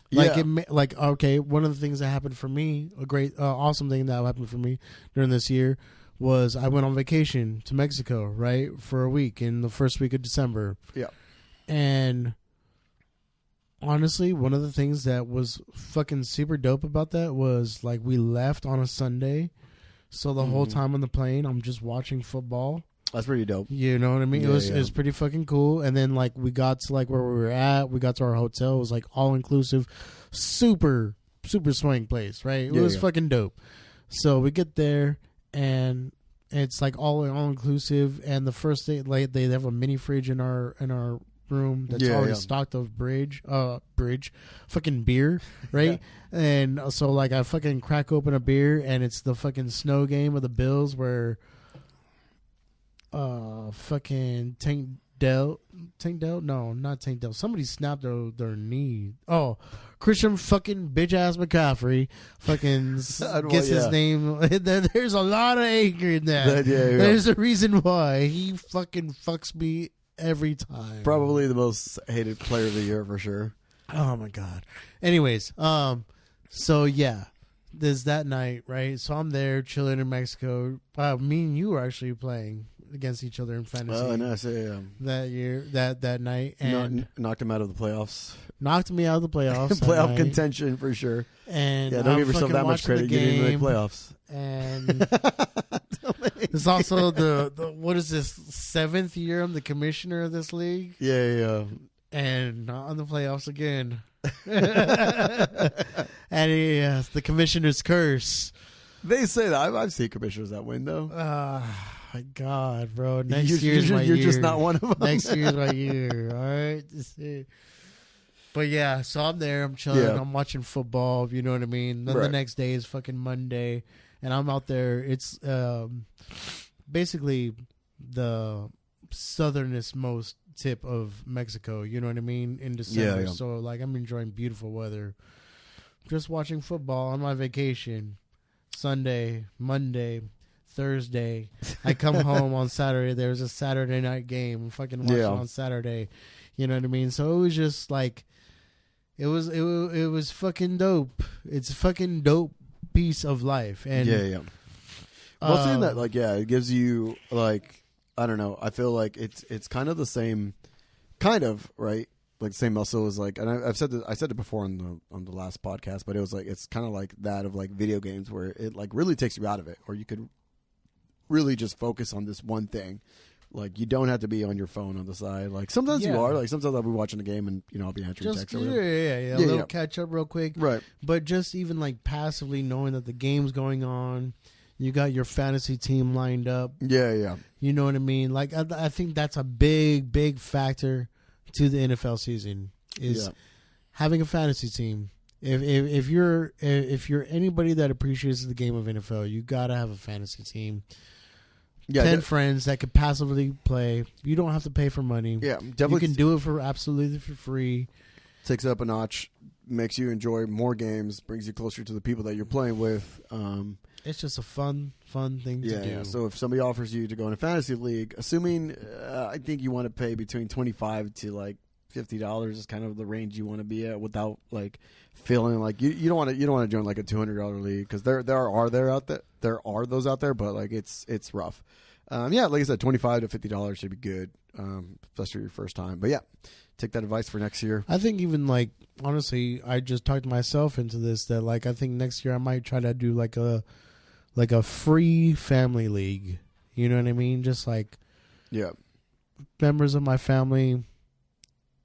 Like okay, one of the things that happened for me, a great awesome thing that happened for me during this year, was I went on vacation to Mexico, right, for a week in the first week of December. Yeah. And honestly, one of the things that was fucking super dope about that was like we left on a Sunday, so the whole time on the plane I'm just watching football. That's pretty dope. You know what I mean? Yeah, it was pretty fucking cool. And then like we got to like where we were at. We got to our hotel. It was like all inclusive, super super swing place, right? It Yeah, was yeah. fucking dope. So we get there and it's like all inclusive. And the first day, like they have a mini fridge in our room that's already stocked of fucking beer, right? Yeah. And so like I fucking crack open a beer and it's the fucking snow game of the Bills where fucking Tank Dell, no, not Tank Dell. Somebody snapped their knee. Oh, Christian fucking bitch ass McCaffrey fucking gets his name. There's a lot of anger in that. There's a reason why he fucking fucks me every time. Probably the most hated player of the year for sure. Oh my god. Anyways, so yeah, there's that night, right? So I'm there chilling in Mexico. Me and you were actually playing against each other in fantasy. Oh, nice. Yeah. That year, that night, and knocked him out of the playoffs. Knocked me out of the playoffs. Playoff contention for sure. And yeah, don't give yourself that much credit. You didn't make playoffs. And it's also the what is this 7th year I'm the commissioner of this league? Yeah. And not on the playoffs again. And yes, the commissioner's curse. They say that. I've seen commissioners that win though. My God, bro! Next year's my year. You're just not one of them. Next year's my year. All right. But yeah, so I'm there. I'm chilling. Yeah. I'm watching football. You know what I mean. Then the next day is fucking Monday, and I'm out there. It's basically the southernest most tip of Mexico. You know what I mean? In December. Yeah. So like I'm enjoying beautiful weather. Just watching football on my vacation. Sunday, Monday, Thursday. I come home on Saturday. There's a Saturday night game. I'm fucking watching on Saturday. You know what I mean? So it was just like it was fucking dope. It's a fucking dope piece of life. And well, saying that, like, it gives you like, I don't know. I feel like it's kind of the same, kind of, right? Like the same muscle as like, and I said it before on the last podcast, but it was like it's kind of like that of like video games where it like really takes you out of it, or you could really just focus on this one thing. Like you don't have to be on your phone on the side. Like sometimes you are. Like sometimes I'll be watching the game and I'll be answering texts. Or whatever. A little catch up real quick, right? But just even like passively knowing that the game's going on, you got your fantasy team lined up. Yeah. You know what I mean? Like I think that's a big factor to the NFL season is having a fantasy team. If you're anybody that appreciates the game of NFL, you gotta have a fantasy team. 10 friends that could passively play. You don't have to pay for money. Yeah, definitely. You can do it for absolutely for free. Takes it up a notch, makes you enjoy more games, brings you closer to the people that you're playing with. It's just a fun thing to do. Yeah. So if somebody offers you to go in a fantasy league, assuming I think you want to pay between $25 to like $50 is kind of the range you want to be at without like feeling like you don't want to join like a $200 league because there are those out there, but like it's rough. Like I said, $25 to $50 should be good, especially your first time. But yeah, take that advice for next year. I think even like honestly, I just talked myself into this that like I think next year I might try to do like a free family league. You know what I mean? Just like members of my family.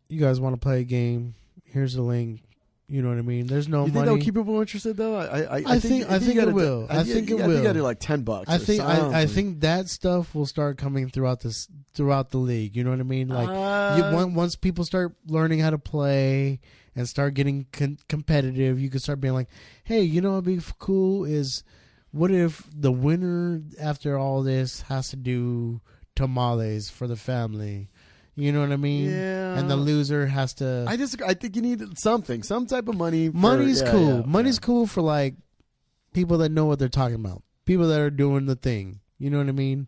You guys want to play a game? Here's the link. You know what I mean? There's no money. You think that'll keep people interested though? I think it will. I think it will. You got to do like $10. I think that stuff will start coming throughout the league. You know what I mean? Like once people start learning how to play and start getting competitive, you can start being like, hey, you know what'd be cool is what if the winner after all this has to do tamales for the family? You know what I mean? Yeah. And the loser has to... I disagree. I think you need something. Some type of money. Money's cool. Yeah, Money's cool for like people that know what they're talking about. People that are doing the thing. You know what I mean?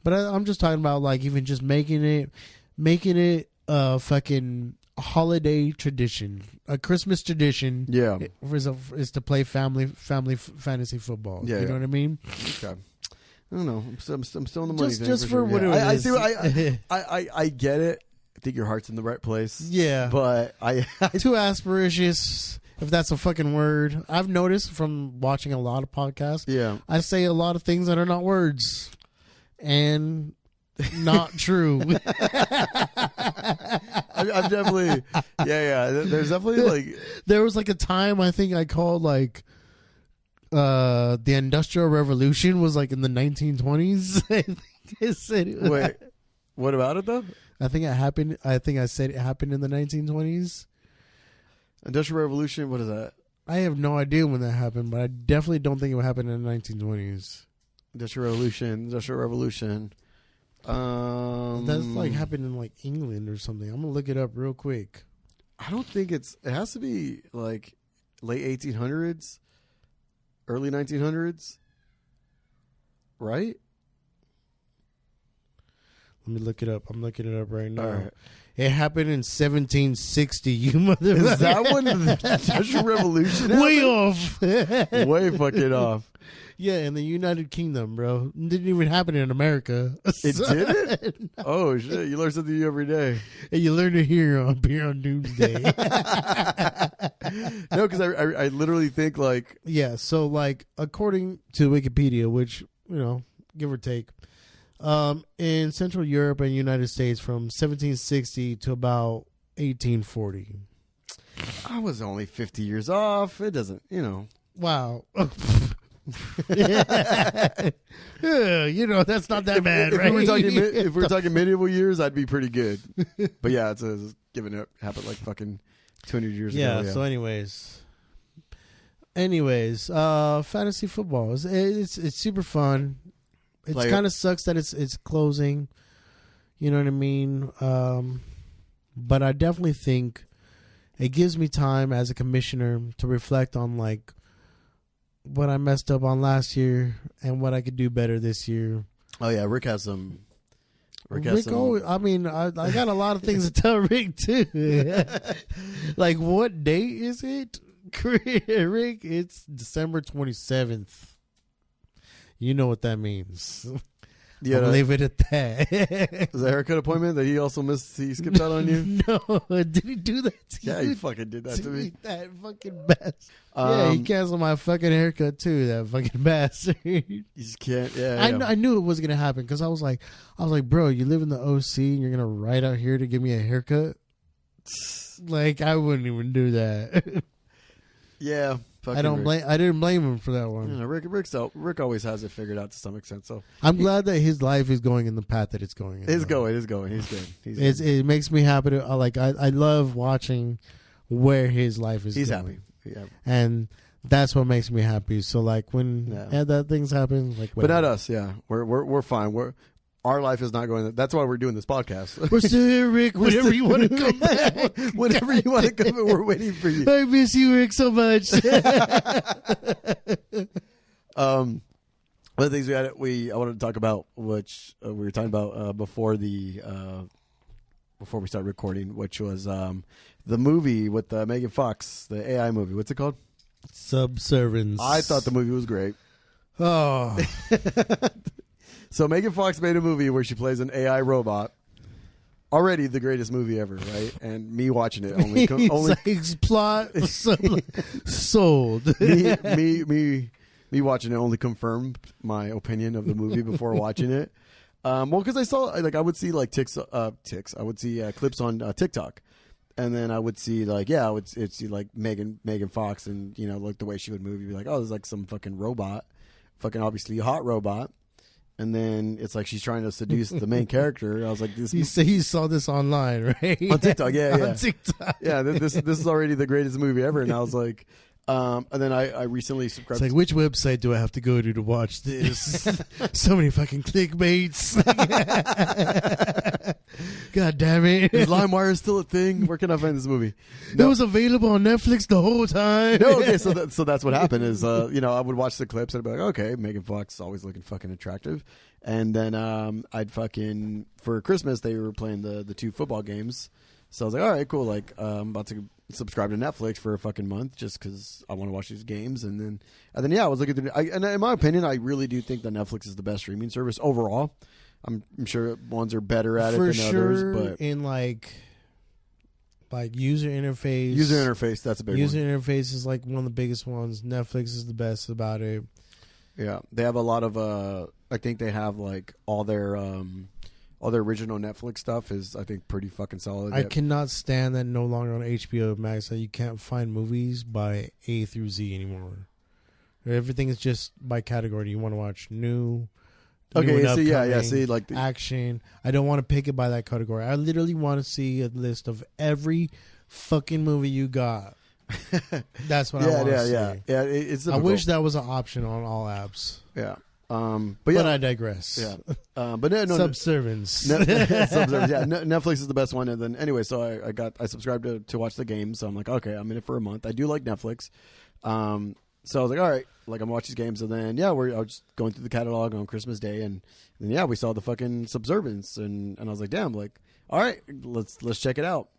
But I'm just talking about like even just making it a fucking holiday tradition. A Christmas tradition. Yeah. Is to play family fantasy football. Yeah, you know what I mean? Okay. I don't know. I'm still in the money. Just for what it is. I see. I get it. I think your heart's in the right place. Yeah, but I too aspiracious, if that's a fucking word. I've noticed from watching a lot of podcasts. Yeah, I say a lot of things that are not words, and not true. I I'm definitely, yeah. There's definitely like there was like a time I think I called like the Industrial Revolution was like in the 1920s. I think I said it. Wait, what about it though? I think it happened. I think I said it happened in the 1920s. Industrial Revolution. What is that? I have no idea when that happened, but I definitely don't think it happened in the 1920s. Industrial Revolution. That's like happened in like England or something. I'm gonna look it up real quick. I don't think it has to be like late 1800s, early 1900s, right? Let me look it up. I'm looking it up right now. All right. It happened in 1760. You motherfucker. Is that when the Industrial Revolution happened? Way off. Way fucking off. Yeah, in the United Kingdom, bro. It didn't even happen in America. It didn't? No. Oh, shit. You learn something new every day. And you learn it here on Doomsday. No, because I literally think like... Yeah, so like according to Wikipedia, which, you know, give or take, in Central Europe and United States from 1760 to about 1840. I was only 50 years off. It doesn't, you know. Wow. Yeah, you know, that's not that bad, right? If we're talking medieval years, I'd be pretty good. But yeah, it's given it happened like fucking 200 years ago. Yeah. So anyways, fantasy football it's super fun. It kind of sucks that it's closing. You know what I mean? But I definitely think it gives me time as a commissioner to reflect on like what I messed up on last year and what I could do better this year. Oh yeah, Rick has some. Always, I mean, I got a lot of things to tell Rick too. Like, what date is it, Rick? It's December 27th. You know what that means. Yeah, I'll leave it at that. Is that a haircut appointment that he also missed? He skipped out on you? No, did he do that to you? Yeah, he fucking did that to me. That fucking bastard. Yeah, he canceled my fucking haircut too. That fucking bastard. You just can't. Yeah, I knew it was gonna happen because I was like, bro, you live in the OC and you're gonna ride out here to give me a haircut? Like, I wouldn't even do that. Yeah. I didn't blame him for that one. You know, Rick always has it figured out to some extent. So I'm glad that his life is going in the path that it's going. It's going. He's good. It makes me happy to I love watching where his life is. He's going. happy. Yeah. And that's what makes me happy. So like when that things happen, like whatever. But not us. Yeah, we're fine. Our life is not going. That's why we're doing this podcast. We're still here, Rick. Whenever you want to come back, whenever you want to come in, we're waiting for you. I miss you, Rick, so much. One of the things I wanted to talk about, which we were talking about before we started recording, which was the movie with Megan Fox, the AI movie. What's it called? Subservience. I thought the movie was great. Oh. So Megan Fox made a movie where she plays an AI robot. Already the greatest movie ever, right? And me watching it only plot sold. me watching it only confirmed my opinion of the movie before watching it. Well, because I saw I would see like ticks. I would see clips on TikTok, and then I would see it'd see like Megan Fox, and you know, like the way she would move, you'd be like, oh, there's like some fucking robot, fucking obviously hot robot. And then it's like she's trying to seduce the main character. I was like, "You saw this online, right? On TikTok, yeah. On TikTok, yeah. This is already the greatest movie ever." And I was like, and then I recently subscribed. It's like, which website do I have to go to watch this? So many fucking clickbaits. God damn it! Is LimeWire still a thing? Where can I find this movie? No. It was available on Netflix the whole time. No, okay. So that's what happened is, you know, I would watch the clips and I'd be like, okay, Megan Fox is always looking fucking attractive, and then I'd fucking for Christmas they were playing the 2 football games, so I was like, all right, cool. Like I'm about to subscribe to Netflix for a fucking month just because I want to watch these games, and then I was looking through. And in my opinion, I really do think that Netflix is the best streaming service overall. I'm sure ones are better at it than others, but in like user interface. User interface, that's a big one. User interface is like one of the biggest ones. Netflix is the best about it. Yeah, they have a lot of. I think they have like all their all the original Netflix stuff is, I think, pretty fucking solid. I cannot stand that no longer on HBO Max that you can't find movies by A through Z anymore. Everything is just by category. You want to watch new. Okay, and see, like action. I don't want to pick it by that category. I literally want to see a list of every fucking movie you got. That's what I want to see. Yeah. It's I wish that was an option on all apps. Yeah. But I digress. Yeah. But no, Subservience. Subservience. Yeah. Netflix is the best one. And then anyway, so I subscribed to watch the game. So I'm like, okay, I'm in it for a month. I do like Netflix. So I was like, all right, like I'm watching these games. And then I was just going through the catalog on Christmas Day, and then we saw the fucking Subservience, and I was like, damn, like, all right, let's check it out.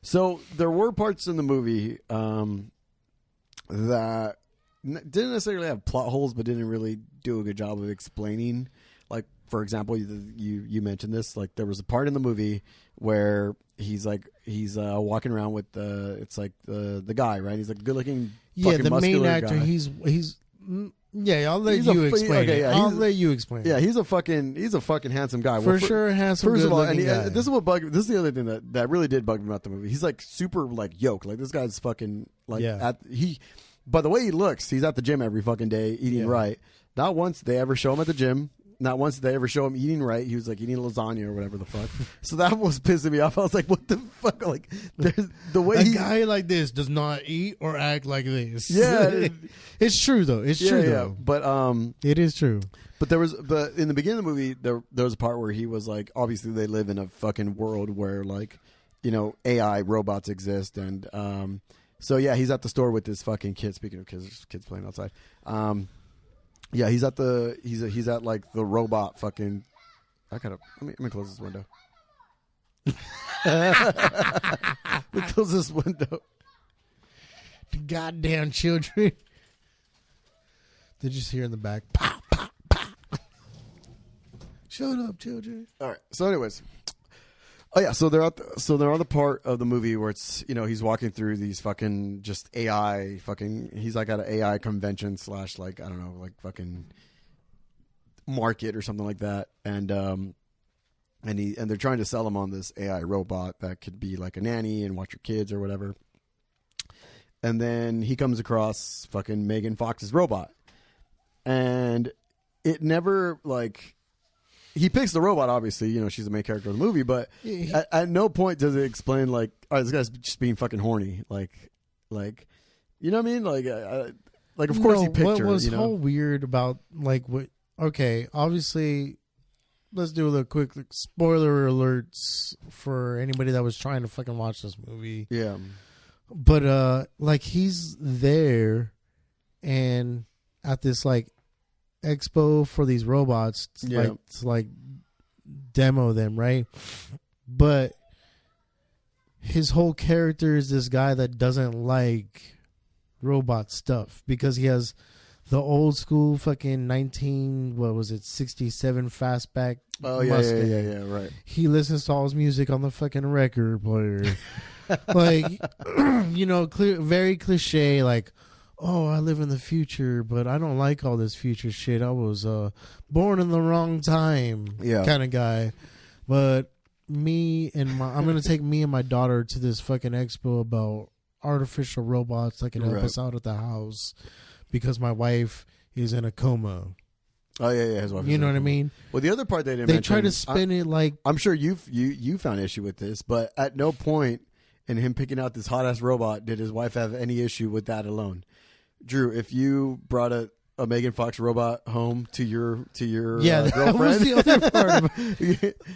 So there were parts in the movie that didn't necessarily have plot holes, but didn't really do a good job of explaining. Like, for example, you mentioned this. Like, there was a part in the movie where he's walking around with the guy, right? He's like a good looking, the main actor. Guy. He's I'll let you explain. I'll let you explain. Yeah, he's a fucking handsome guy. For sure, handsome. First of all, and this is what bugged. This is the other thing that really did bug me about the movie. He's like super like yoked. Like this guy's fucking like by the way he looks, he's at the gym every fucking day eating right. Not once they ever show him at the gym. Not once did they ever show him eating right. He was like eating lasagna or whatever the fuck. So that was pissing me off. I was like, what the fuck? Like, the way a guy like this does not eat or act like this. Yeah. It's true, though. It's true, though. But, it is true. But in the beginning of the movie, there was a part where he was like, obviously they live in a fucking world where, like, AI robots exist. And, so yeah, he's at the store with his fucking kid. Speaking of kids playing outside. Yeah, he's at like the robot fucking. Let me close this window. Let me close this window. The goddamn children. They just hear in the back. Pow, pow, pow. Shut up, children. All right. So, anyways. Oh yeah, so they're on the part of the movie where it's he's walking through these fucking just AI fucking he's like at an AI convention / like I don't know like fucking market or something like that, and they're trying to sell him on this AI robot that could be like a nanny and watch your kids or whatever, and then he comes across fucking Megan Fox's robot, and it never like. He picks the robot, obviously, she's the main character of the movie, but at no point does it explain, like, all right, this guy's just being fucking horny. Like, you know what I mean? Like, of course he picked her. What was so weird about, like, obviously, let's do a little quick spoiler alerts for anybody that was trying to fucking watch this movie. Yeah. But, like, he's there and at this, like, expo for these robots to demo them, right? But his whole character is this guy that doesn't like robot stuff because he has the old school fucking 67 fastback Mustang. Yeah, right. He listens to all his music on the fucking record player. Like, very cliche, like, oh, I live in the future, but I don't like all this future shit. I was born in the wrong time kind of guy. But I'm going to take me and my daughter to this fucking expo about artificial robots that can help us out at the house because my wife is in a coma. Oh, yeah, his wife you know what I mean? Well, the other part they didn't mention. They try to spin it like... I'm sure you found issue with this, but at no point in him picking out this hot-ass robot did his wife have any issue with that alone. Drew, if you brought a Megan Fox robot home to your girlfriend, that was the other part.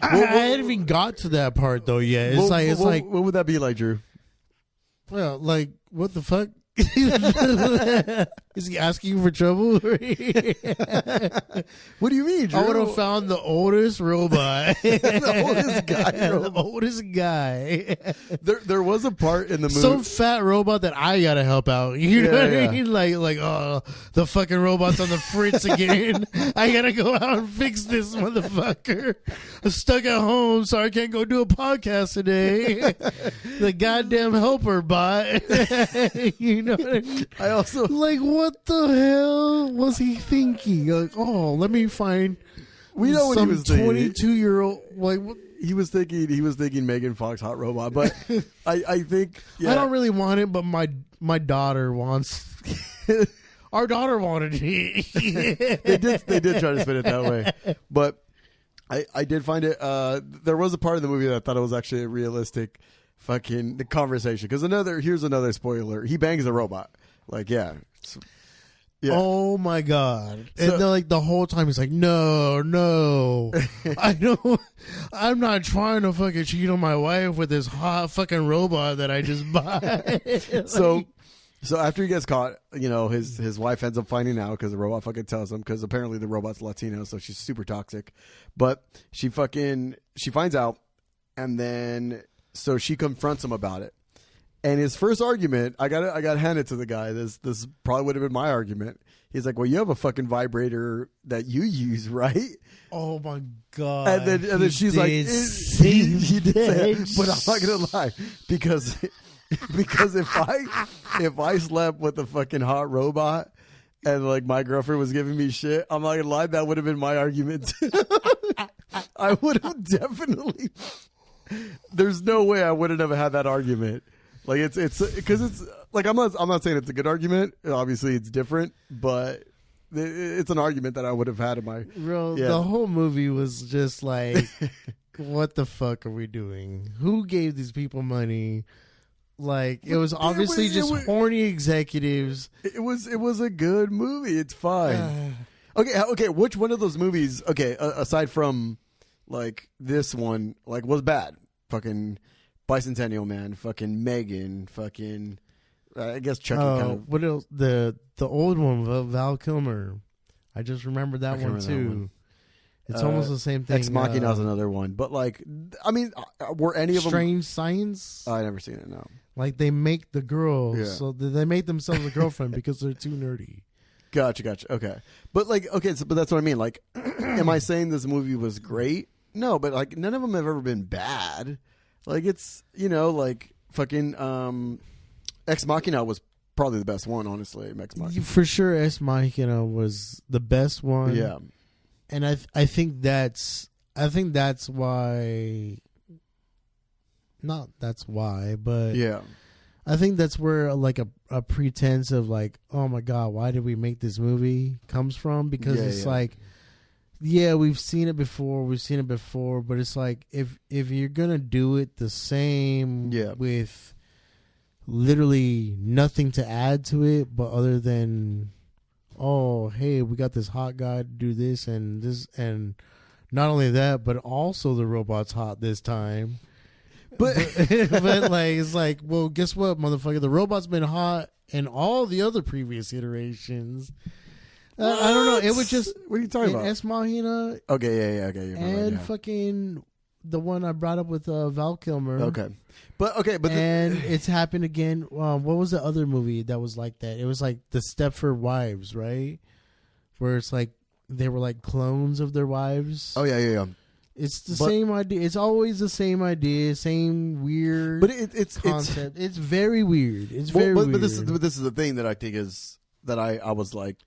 I hadn't even got to that part though yet. It's like what would that be like, Drew? Well, like what the fuck? Is he asking for trouble? What do you mean, Drew? I would have found the oldest robot. The oldest guy. The oldest guy. There was a part in the movie. Some fat robot that I gotta help out. You know what I mean? Like, oh, the fucking robot's on the fritz again. I gotta go out and fix this motherfucker. I'm stuck at home, so I can't go do a podcast today. The goddamn helper bot. You know what I mean? I also like, what the hell was he thinking? Like, oh, let me find We know what he was thinking. 22-year-old. Like, he was thinking Megan Fox hot robot, but I think I don't really want it, but my daughter wants. Our daughter wanted it. they did try to spin it that way, but I did find it. There was a part of the movie that I thought it was actually a realistic fucking the conversation. Because here's another spoiler. He bangs a robot. Like, yeah. Oh my god! So, and then, like the whole time he's like, "No, I don't. I'm not trying to fucking cheat on my wife with this hot fucking robot that I just bought." Like, so after he gets caught, his wife ends up finding out because the robot fucking tells him because apparently the robot's Latino, so she's super toxic. But she finds out, and then so she confronts him about it. And his first argument, I got handed to the guy. This probably would have been my argument. He's like, "Well, you have a fucking vibrator that you use, right?" Oh my god! And then she's like, "He did say it, but I'm not gonna lie because if I slept with a fucking hot robot and like my girlfriend was giving me shit, I'm not gonna lie, that would have been my argument. I would have definitely. There's no way I wouldn't have had that argument. Like it's because it's like I'm not saying it's a good argument. Obviously, it's different, but it's an argument that I would have had in my. Bro, the whole movie was just like, what the fuck are we doing? Who gave these people money? Like it was obviously just horny executives. It was a good movie. It's fine. Okay. Which one of those movies? Okay, aside from like this one, like was bad. Fucking. Bicentennial Man, fucking Megan, fucking I guess Chucky kind of. What else? The old one with Val Kilmer. I just remembered that one too. That one. It's almost the same thing. Ex Machina is another one, but like, I mean, were any of them Strange Science? I never seen it. No. Like they make the girl, so they make themselves a girlfriend because they're too nerdy. Gotcha. Okay, but like, but that's what I mean. Like, am I saying this movie was great? No, but like, none of them have ever been bad. Like it's like fucking Ex Machina was probably the best one, honestly. Ex Machina. For sure, Ex Machina was the best one. Yeah, and I think that's why. Not that's why, but yeah, I think that's where like a pretense of like, oh my god, why did we make this movie comes from? Because it's like. Yeah, we've seen it before, but it's like if you're gonna do it the same with literally nothing to add to it, but other than, oh hey, we got this hot guy to do this, and not only that, but also the robot's hot this time. But like it's like, well, guess what, motherfucker, the robot's been hot in all the other previous iterations. I don't know. It was just. What are you talking about? Ex Machina. Okay, yeah. Okay, and fucking the one I brought up with Val Kilmer. Okay, but it's happened again. What was the other movie that was like that? It was like the Stepford Wives, right? Where it's like they were like clones of their wives. Oh yeah. It's the same idea. It's always the same idea, same weird. But it's concept. It's very weird. It's very weird. But this is the thing that I think is that I was like.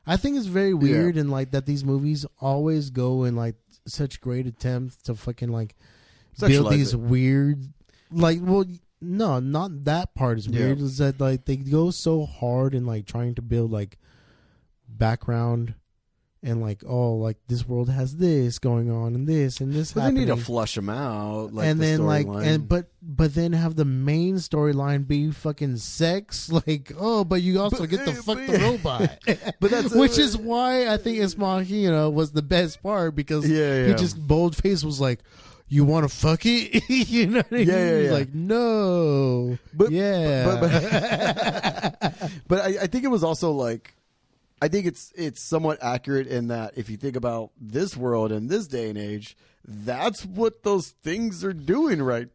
I think it's very weird and like that these movies always go in like such great attempts to fucking like build these weird like no, not that part is weird. Is that like they go so hard in like trying to build like background and like, oh, like this world has this going on and this but happening. They need to flush them out, like, and the then like line. and but then have the main storyline be fucking sex, like, oh, but you also get to fuck the robot. But that's which is why I think Ex Machina was the best part, because he just bold face was like, you want to fuck it? You know what I mean? Yeah. Like, no, but I think it was also like. I think it's somewhat accurate in that if you think about this world in this day and age, that's what those things are doing, right?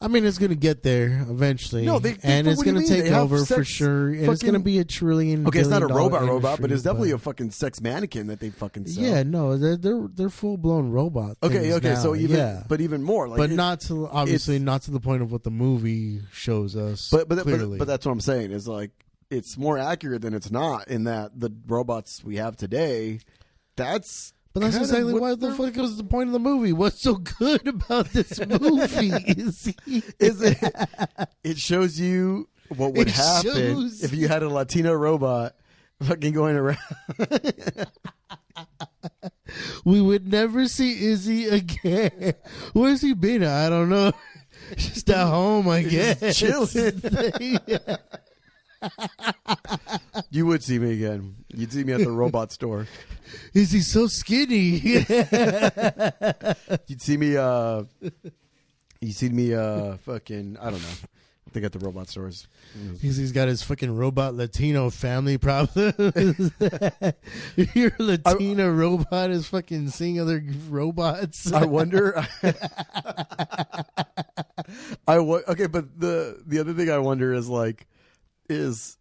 I mean, it's going to get there eventually. No, and it's going to take over for sure. And it's going to be $1 trillion. Okay, it's not a robot, but it's definitely a fucking sex mannequin that they fucking sell. Yeah, no, they're full blown robot. Okay, now. So even more, like, but not to the point of what the movie shows us. But clearly. but that's what I'm saying is like. It's more accurate than it's not, in that the robots we have today that's But that's exactly why the fuck was the point of the movie. What's so good about this movie? Is it shows you what would happen if you had a Latino robot fucking going around. We would never see Izzy again. Where's he been? I don't know. Just at home, I guess. Just chilling. You would see me again. You'd see me at the robot store. Is he so skinny? You'd see me. You see me. Fucking. I don't know. I think at the robot stores. He's got his fucking robot Latino family problems. Your Latino robot is fucking seeing other robots. I wonder. Okay, but the other thing I wonder is like. Let's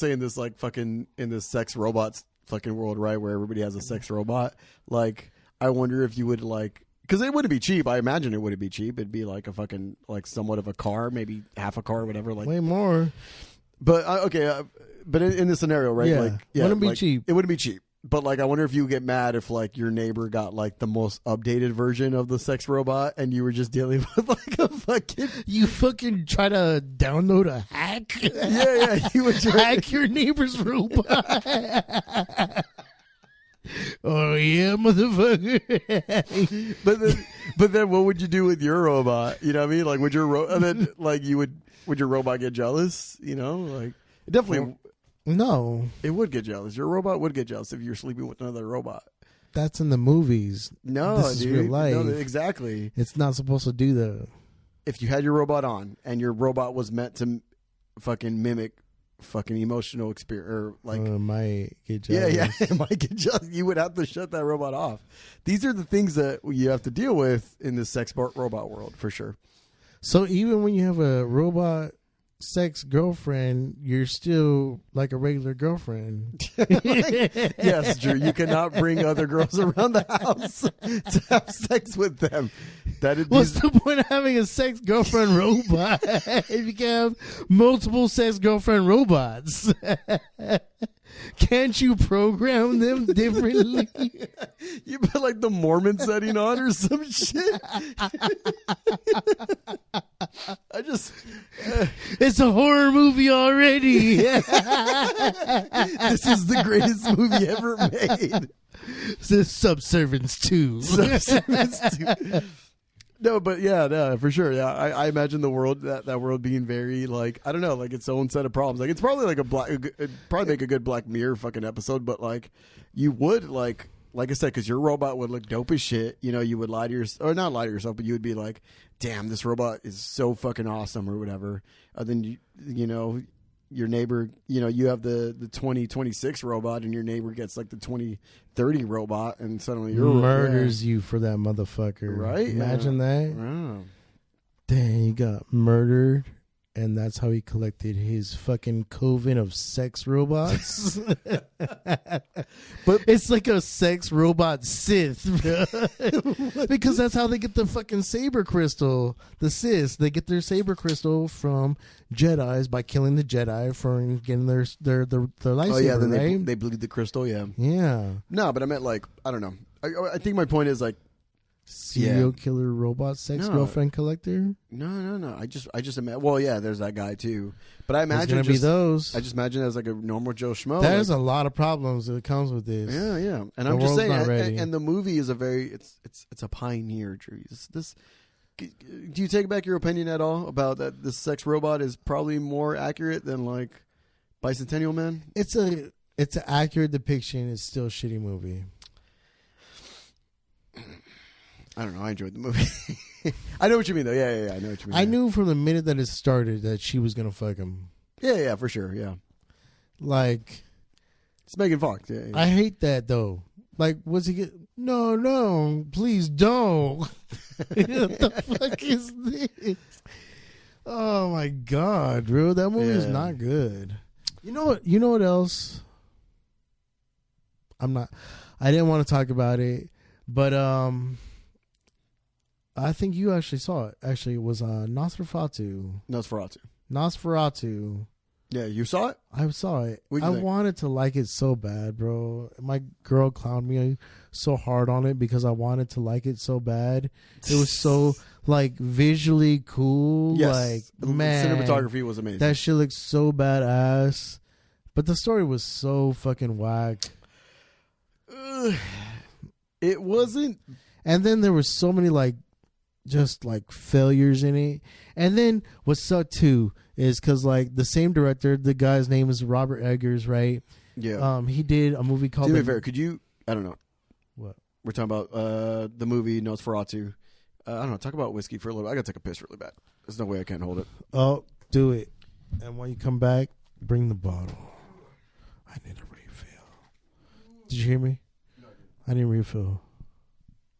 say in this like fucking in this sex robots fucking world, right, where everybody has a sex robot, like I wonder if you would like, because it wouldn't be cheap. I imagine it wouldn't be cheap. It'd be like a fucking like somewhat of a car, maybe half a car, whatever. Like way more. But but in this scenario, right? Yeah, like wouldn't be cheap. It wouldn't be cheap. But like, I wonder if you would get mad if like your neighbor got like the most updated version of the sex robot, and you were just dealing with like a fucking. You fucking try to download a hack. Yeah, you would hack your neighbor's robot. Oh yeah, motherfucker. but then what would you do with your robot? You know what I mean? Like, would your and then like would your robot get jealous? You know, like it definitely. No. It would get jealous. Your robot would get jealous if you're sleeping with another robot. That's in the movies. No, this is dude. real life. No, exactly. It's not supposed to do that. If you had your robot on and your robot was meant to fucking mimic fucking emotional experience, or like might get jealous. Yeah, it might get jealous. You would have to shut that robot off. These are the things that you have to deal with in this sex robot world, for sure. So even when you have a robot sex girlfriend, you're still like a regular girlfriend. Yes, Drew. You cannot bring other girls around the house to have sex with them. What's the point of having a sex girlfriend robot if you can have multiple sex girlfriend robots? Can't you program them differently? You put like the Mormon setting on or some shit. It's a horror movie already. This is the greatest movie ever made. It's Subservience 2. Subservience 2. No, but yeah, for sure. Yeah, I imagine the world that world being very like, I don't know, like its own set of problems. Like it's probably like it'd probably make a good Black Mirror fucking episode. But like you would like I said, because your robot would look dope as shit. You know, you would lie to yourself, or not lie to yourself, but you would be like, damn, this robot is so fucking awesome, or whatever. Then you know. Your neighbor, you know, you have the 2026 robot, and your neighbor gets like the 2030 robot, and suddenly you're murders you for that motherfucker. Right? Imagine that. Wow. Dang, he got murdered, and that's how he collected his fucking coven of sex robots. But it's like a sex robot Sith, because that's how they get the fucking saber crystal. The Sith, they get their saber crystal from Jedis by killing the Jedi from getting their lightsaber. Oh yeah, then right? they bleed the crystal. Yeah. Yeah. No, but I meant like, I don't know. I think my point is like, serial killer robot sex girlfriend collector. No. I just imagine. Well, yeah, there's that guy too. But I imagine there's gonna be those. I just imagine as like a normal Joe Schmo. There's a lot of problems that comes with this. Yeah. And I'm just saying. And the movie is it's a pioneer, Drew. Do you take back your opinion at all about that? This sex robot is probably more accurate than like Bicentennial Man. It's an accurate depiction. It's still a shitty movie. I don't know. I enjoyed the movie. I know what you mean, though. Yeah. I know what you mean. I knew from the minute that it started that she was gonna fuck him. Yeah, for sure. Yeah. Like, it's Megan Fox. Yeah. I hate that though. Like, what's he get? No, please don't. What the fuck is this? Oh my god, bro, that movie is not good. You know what? You know what else? I didn't want to talk about it, but I think you actually saw it. Actually, it was Nosferatu. Yeah, you saw it? I saw it. What'd I you think? wanted to like it so bad, bro. My girl clowned me so hard on it because I wanted to like it so bad. It was so like visually cool. Yes. Like, The man, cinematography was amazing. that shit looks so badass. But the story was so fucking whack. It wasn't. And then there was so many like just like failures in it. And then what sucked too is because like the same director, the guy's name is Robert Eggers, right? Yeah. He did a movie called Do me a favor. Could you? I don't know. What? We're talking about the movie Nosferatu. I don't know. Talk about whiskey for a little bit. I gotta take a piss really bad. There's no way I can't hold it. Oh, do it. And when you come back, bring the bottle. I need a refill. Did you hear me? No, I didn't. I need a refill.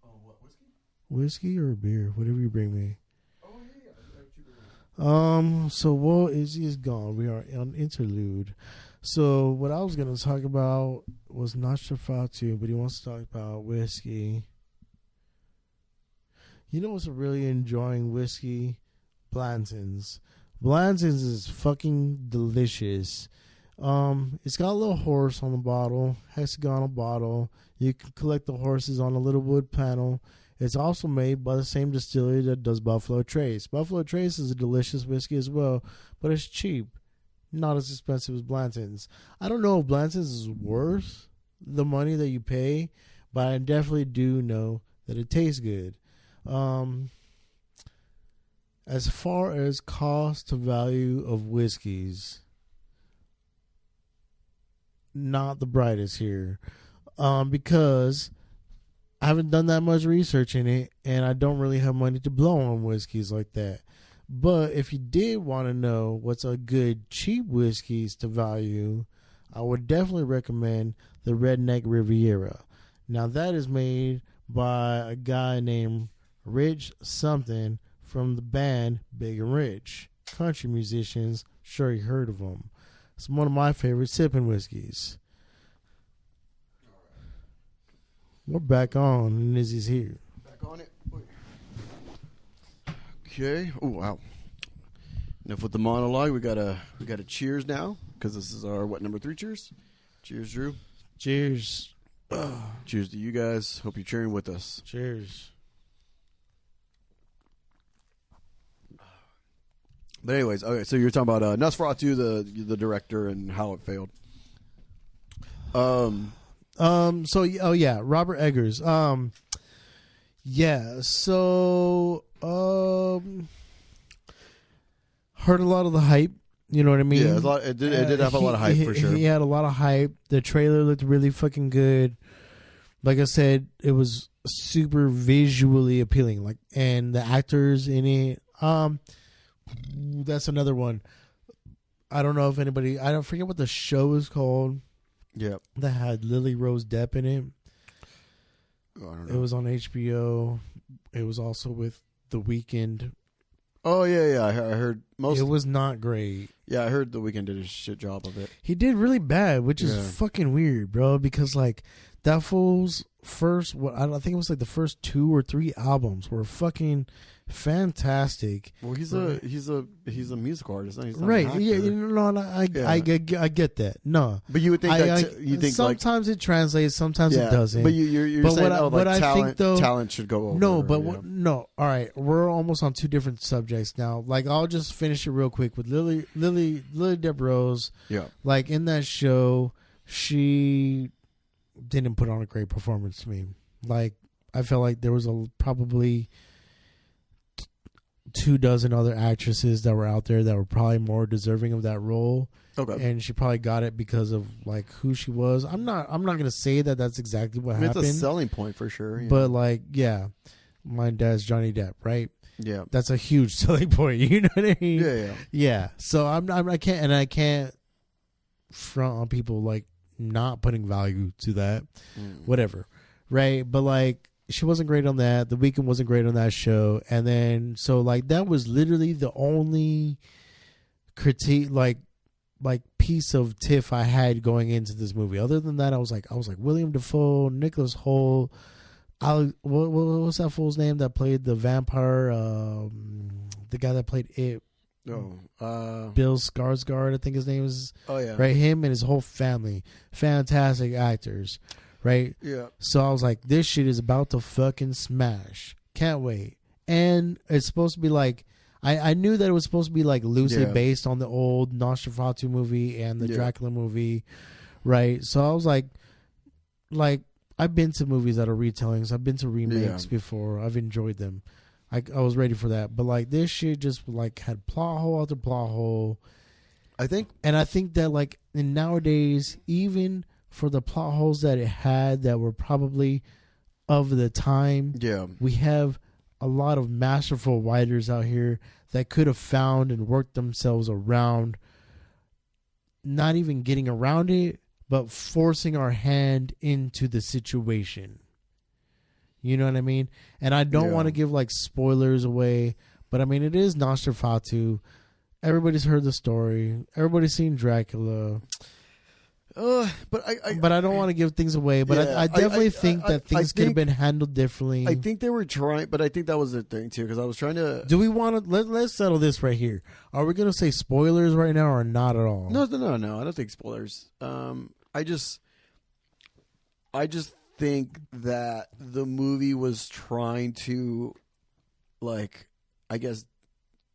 Oh, what whiskey? Whiskey or beer, whatever you bring me. Oh yeah. So Will Izzy is gone. We are on interlude. So what I was gonna talk about was Nosferatu, but he wants to talk about whiskey. You know what's really enjoying whiskey? Blanton's. Blanton's is fucking delicious. It's got a little horse on the bottle, hexagonal bottle. You can collect the horses on a little wood panel. It's also made by the same distillery that does Buffalo Trace. Buffalo Trace is a delicious whiskey as well, but it's cheap. Not as expensive as Blanton's. I don't know if Blanton's is worth the money that you pay, but I definitely do know that it tastes good. As far as cost to value of whiskeys, not the brightest here, because I haven't done that much research in it, and I don't really have money to blow on whiskeys like that. But if you did want to know what's a good cheap whiskeys to value, I would definitely recommend the Redneck Riviera. Now that is made by a guy named Rich something from the band Big and Rich. Country musicians, sure you heard of them. It's one of my favorite sipping whiskeys. We're back on, and Izzy's here. Back on it. Okay. Oh wow. Enough with the monologue. We got a cheers now because this is our number 3 cheers. Cheers, Drew. Cheers. Cheers to you guys. Hope you're cheering with us. Cheers. But anyways, okay. So you're talking about Nosferatu, the director, and how it failed. Robert Eggers. Heard a lot of the hype. You know what I mean? Yeah, it did have a lot of hype for sure. He had a lot of hype. The trailer looked really fucking good. Like I said, it was super visually appealing. Like, and the actors in it. That's another one. I don't know if anybody. I don't forget what the show is called. Yeah, that had Lily Rose Depp in it. Oh, I don't know. It was on HBO. It was also with The Weeknd. Oh yeah. I heard most. It was not great. Yeah, I heard The Weeknd did a shit job of it. He did really bad, which is fucking weird, bro. Because like that fool's first, I think it was like the first 2 or 3 albums were fucking fantastic. Well, he's a musical artist, he's not right? an actor. Yeah, I get that. No, but you would think you think sometimes it translates, sometimes it doesn't. But you're but saying what I talent, think though, talent should go over. No, but no. All right, we're almost on 2 different subjects now. Like I'll just finish it real quick with Lily Depp Rose. Yeah, like in that show, she didn't put on a great performance to me. Like I felt like there was probably 2 dozen other actresses that were out there that were probably more deserving of that role. Okay, and she probably got it because of like who she was. I'm not gonna say that that's exactly what happened. It's a selling point for sure. Yeah. But like, yeah, my dad's Johnny Depp, right? Yeah, that's a huge selling point. You know what I mean? Yeah. So I can't front on people like not putting value to that, whatever, right? But like, she wasn't great on that. The Weeknd wasn't great on that show, and then so like that was literally the only critique, like piece of tiff I had going into this movie. Other than that, I was like William Dafoe, Nicholas Hoult, what was that fool's name that played the vampire? The guy that played it. Bill Skarsgård, I think his name is. Oh yeah. Right, him and his whole family, fantastic actors. Right. Yeah. So I was like, this shit is about to fucking smash. Can't wait. And it's supposed to be like, I knew that it was supposed to be like loosely based on the old Nosferatu movie and the Dracula movie, right? So I was like I've been to movies that are retellings. I've been to remakes before. I've enjoyed them. I was ready for that. But like this shit just like had plot hole after plot hole. I think that like in nowadays, even for the plot holes that it had that were probably of the time, we have a lot of masterful writers out here that could have found and worked themselves around, not even getting around it, but forcing our hand into the situation. You know what I mean? And I don't want to give like spoilers away, but I mean, it is Nosferatu. Everybody's heard the story. Everybody's seen Dracula. But I don't want to give things away. But I definitely think that things could have been handled differently. I think they were trying, but I think that was the thing too. Because I was trying to. Do we want to let's settle this right here? Are we going to say spoilers right now or not at all? No. I don't think spoilers. I just think that the movie was trying to, like, I guess,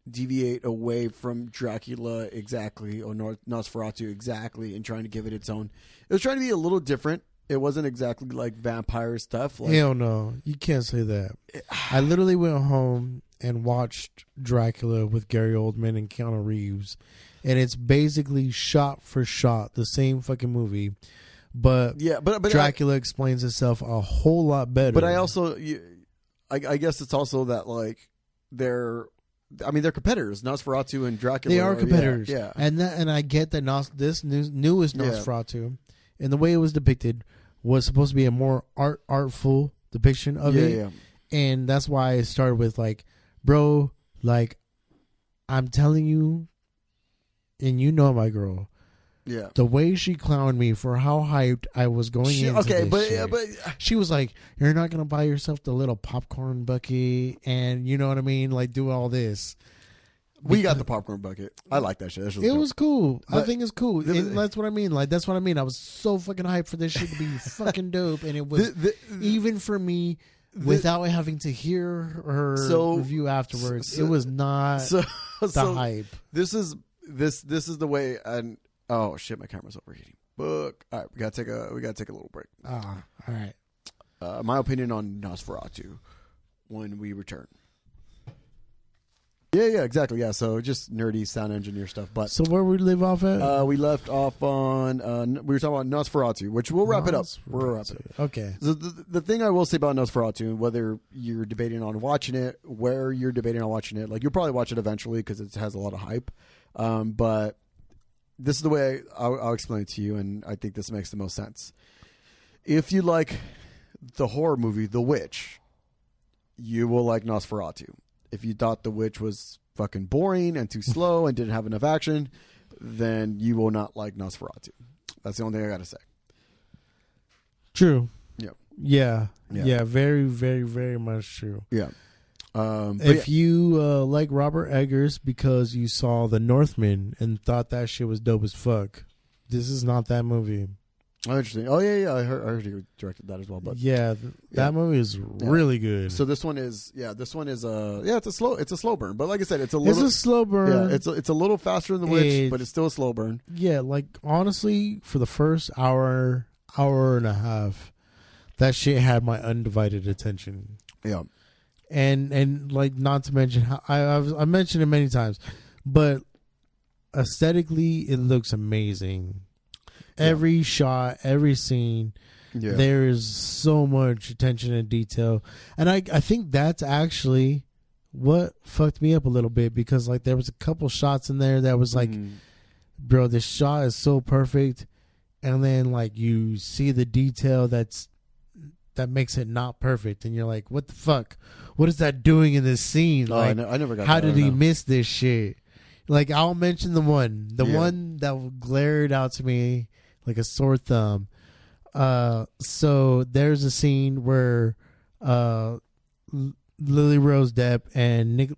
deviate away from Dracula exactly or Nosferatu exactly and trying to give it its own. It was trying to be a little different. It wasn't exactly like vampire stuff. Like, hell no, you can't say that. I literally went home and watched Dracula with Gary Oldman and Keanu Reeves, and it's basically shot for shot the same fucking movie. But Dracula explains itself a whole lot better. But I also, I guess it's also that like they're competitors. Nosferatu and Dracula. They are competitors. Yeah. And I get that this newest Nosferatu, and the way it was depicted, was supposed to be a more artful depiction of it. Yeah. And that's why I started with like, bro, like, I'm telling you, and you know my girl. Yeah. The way she clowned me for how hyped I was going into this shit. But she was like, "You're not gonna buy yourself the little popcorn bucket, and you know what I mean, like do all this." We got the popcorn bucket. I like that shit. It was cool. I think it's cool. And that's what I mean. Like that's what I mean. I was so fucking hyped for this shit to be fucking dope, and it was even for me. Without having to hear her review afterwards, it was not the hype. This is the way. And oh shit, my camera's overheating. Book. All right, we gotta take a little break. All right. My opinion on Nosferatu when we return. Yeah, exactly. Yeah, so just nerdy sound engineer stuff. But so where we leave off at? We left off on we were talking about Nosferatu, which we'll wrap it up. Okay. So the thing I will say about Nosferatu, whether you're debating on watching it, where you're debating on watching it, like you'll probably watch it eventually because it has a lot of hype. But this is the way I'll explain it to you, and I think this makes the most sense. If you like the horror movie The Witch, you will like Nosferatu. If you thought The Witch was fucking boring and too slow and didn't have enough action, then you will not like Nosferatu. That's the only thing I got to say. True. Yeah. Yeah. Very, very, very much true. Yeah. If you like Robert Eggers because you saw The Northman and thought that shit was dope as fuck, this is not that movie. Oh, interesting. Oh yeah. I heard you directed that as well. But that movie is really good. So this one is it's a slow burn. But like I said, it's a slow burn. Yeah, it's a little faster than The Witch, but it's still a slow burn. Yeah, like honestly, for the first hour and a half, that shit had my undivided attention. Yeah. And like not to mention how I mentioned it many times, but aesthetically it looks amazing. Every shot, every scene, there is so much attention and detail. And I think that's actually what fucked me up a little bit because like there was a couple shots in there that was like, bro, this shot is so perfect. And then like you see the detail that makes it not perfect. And you're like, what the fuck? What is that doing in this scene? Oh, like, I never got how did he miss this shit? Like I'll mention the one that glared out to me like a sore thumb. So there's a scene where Lily Rose Depp and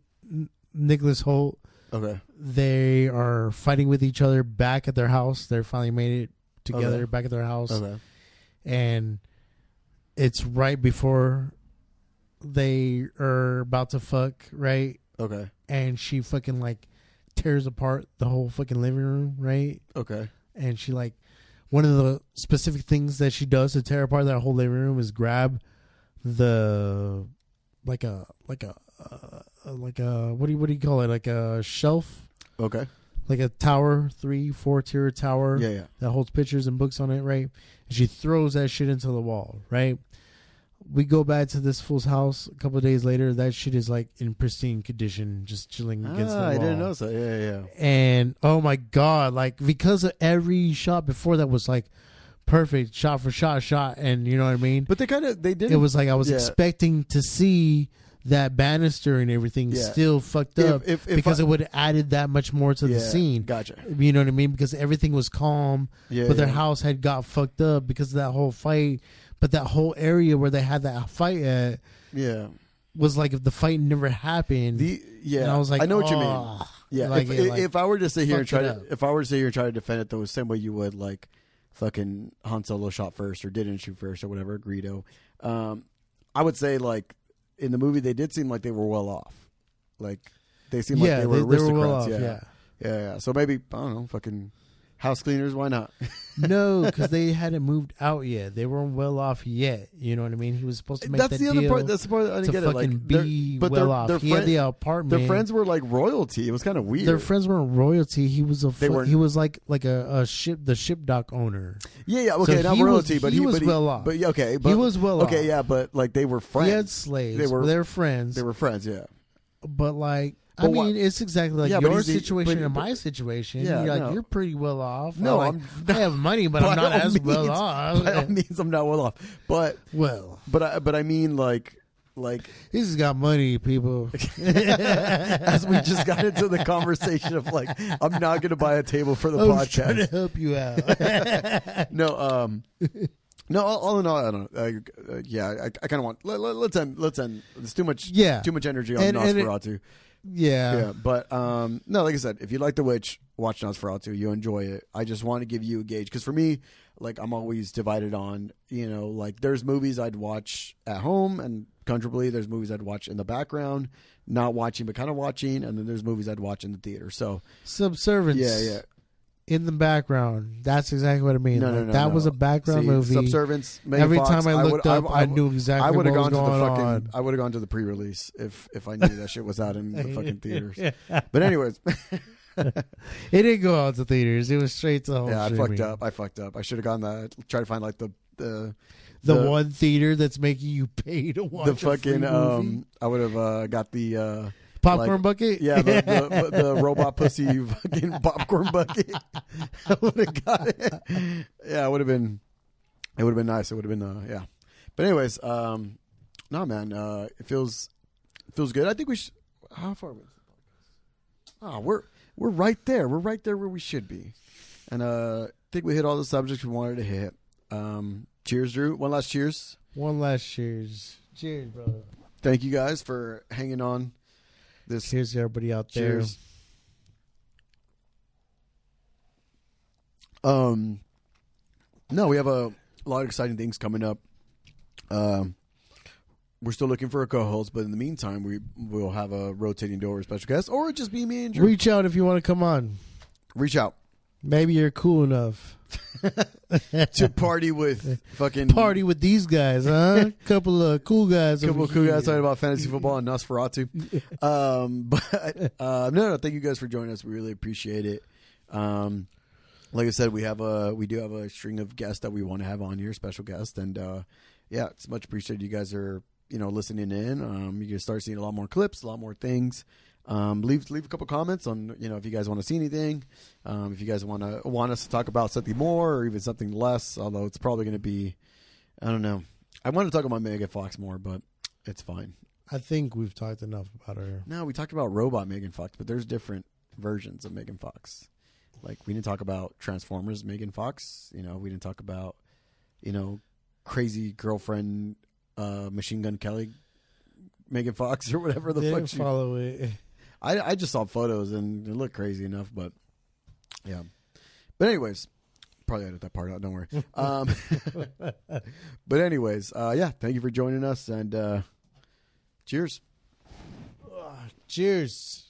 Nicholas Hoult Okay. They are fighting with each other back at their house. They're finally made it together back at their house. Okay. And it's right before they are about to fuck, right? Okay. And she fucking like tears apart the whole fucking living room, right? Okay. And she like, one of the specific things that she does to tear apart that whole living room is grab the like a what do you call it, like a shelf, Okay. like a tower, 3-4 tier tower, Yeah. that holds pictures and books on it, right? And she throws that shit into the wall, right? We go back to this fool's house a couple of days later. That shit is like in pristine condition, just chilling against the wall. I didn't know so. Yeah. And oh my god, like because of every shot before that was like perfect, shot for shot, and you know what I mean. But they did. It was like I was expecting to see that banister and everything still fucked up because it would have added that much more to the scene. Gotcha. You know what I mean? Because everything was calm, but their house had got fucked up because of that whole fight. But that whole area where they had that fight at, was like if the fight never happened. And I was like, I know what you mean. Yeah, like, if I were to sit here and try to defend it the same way you would, like fucking Han Solo shot first or didn't shoot first or whatever, Greedo, I would say like in the movie they did seem like they were well off. Like they seemed like they were aristocrats. They were well off, yeah. So maybe I don't know, fucking house cleaners. Why not? No, because they hadn't moved out yet. They weren't well off yet. You know what I mean? He was supposed to make that deal. That's the part I didn't get it. Like, be well off. He had the apartment. Their friends were like royalty. It was kind of weird. Their friends weren't royalty. He was he was like a ship, the ship dock owner. Yeah. Okay, so not royalty, but he was well off. But okay, he was well off. Okay, yeah, but like they were friends. He had slaves. They were friends. They were friends. Yeah. But like. I mean, it's exactly like your situation and my situation. Yeah, you're like, you're pretty well off. No, I have money, but I'm not as well off. By all means, I'm not well off. But I mean, like he's got money, people. As we just got into the conversation of like, I'm not going to buy a table for the podcast. I'm trying to help you out. No, all in all, I don't know. I kind of want. Let's end. There's too much energy on Nosferatu. Yeah, but no, like I said, if you like The Witch, watch Nosferatu. You enjoy it. I just want to give you a gauge because for me, like I'm always divided on, like there's movies I'd watch at home and comfortably. There's movies I'd watch in the background, not watching but kind of watching, and then there's movies I'd watch in the theater. So Subservience. Yeah. In the background. That's exactly what I mean. No, that was a background movie. Subservience. Every time I looked up, I knew exactly what was going on. I would have gone to the pre-release if I knew that shit was out in the fucking theaters. But anyways. It didn't go out to theaters. It was straight to home streaming. I fucked up. I should have gone try to find like the one theater that's making you pay to watch the fucking movie. I would have got the popcorn bucket? Yeah, the robot pussy fucking popcorn bucket. I would have got it. Yeah, it would have been nice. It would have been yeah. But anyways, no man, it feels good. I think we should. How far? Oh, we're right there. We're right there where we should be. And I think we hit all the subjects we wanted to hit. Cheers, Drew. One last cheers. Cheers. Cheers, brother. Thank you guys for hanging on. Cheers to everybody out there. Cheers. No, we have a lot of exciting things coming up. We're still looking for a co-host, but in the meantime, we'll have a rotating door with special guest, or just be me and Drew. Reach out if you want to come on. Reach out. Maybe you're cool enough to party with these guys, huh? Couple of cool guys. Couple of cool guys talking about fantasy football and Nosferatu. No, thank you guys for joining us. We really appreciate it. Like I said, we do have a string of guests that we want to have on here, special guests, and yeah, it's much appreciated. You guys are listening in. You can start seeing a lot more clips, a lot more things. Leave a couple comments on if you guys want to see anything, if you guys want us to talk about something more or even something less, although it's probably going to be, I don't know. I want to talk about Megan Fox more, but it's fine. I think we've talked enough about her. No, we talked about robot Megan Fox, but there's different versions of Megan Fox. Like we didn't talk about Transformers Megan Fox, we didn't talk about crazy girlfriend Machine Gun Kelly Megan Fox or whatever the fuck. Follow it. I just saw photos and it looked crazy enough, but yeah. But anyways, probably edit that part out. Don't worry. But anyways, yeah. Thank you for joining us, and cheers. Cheers.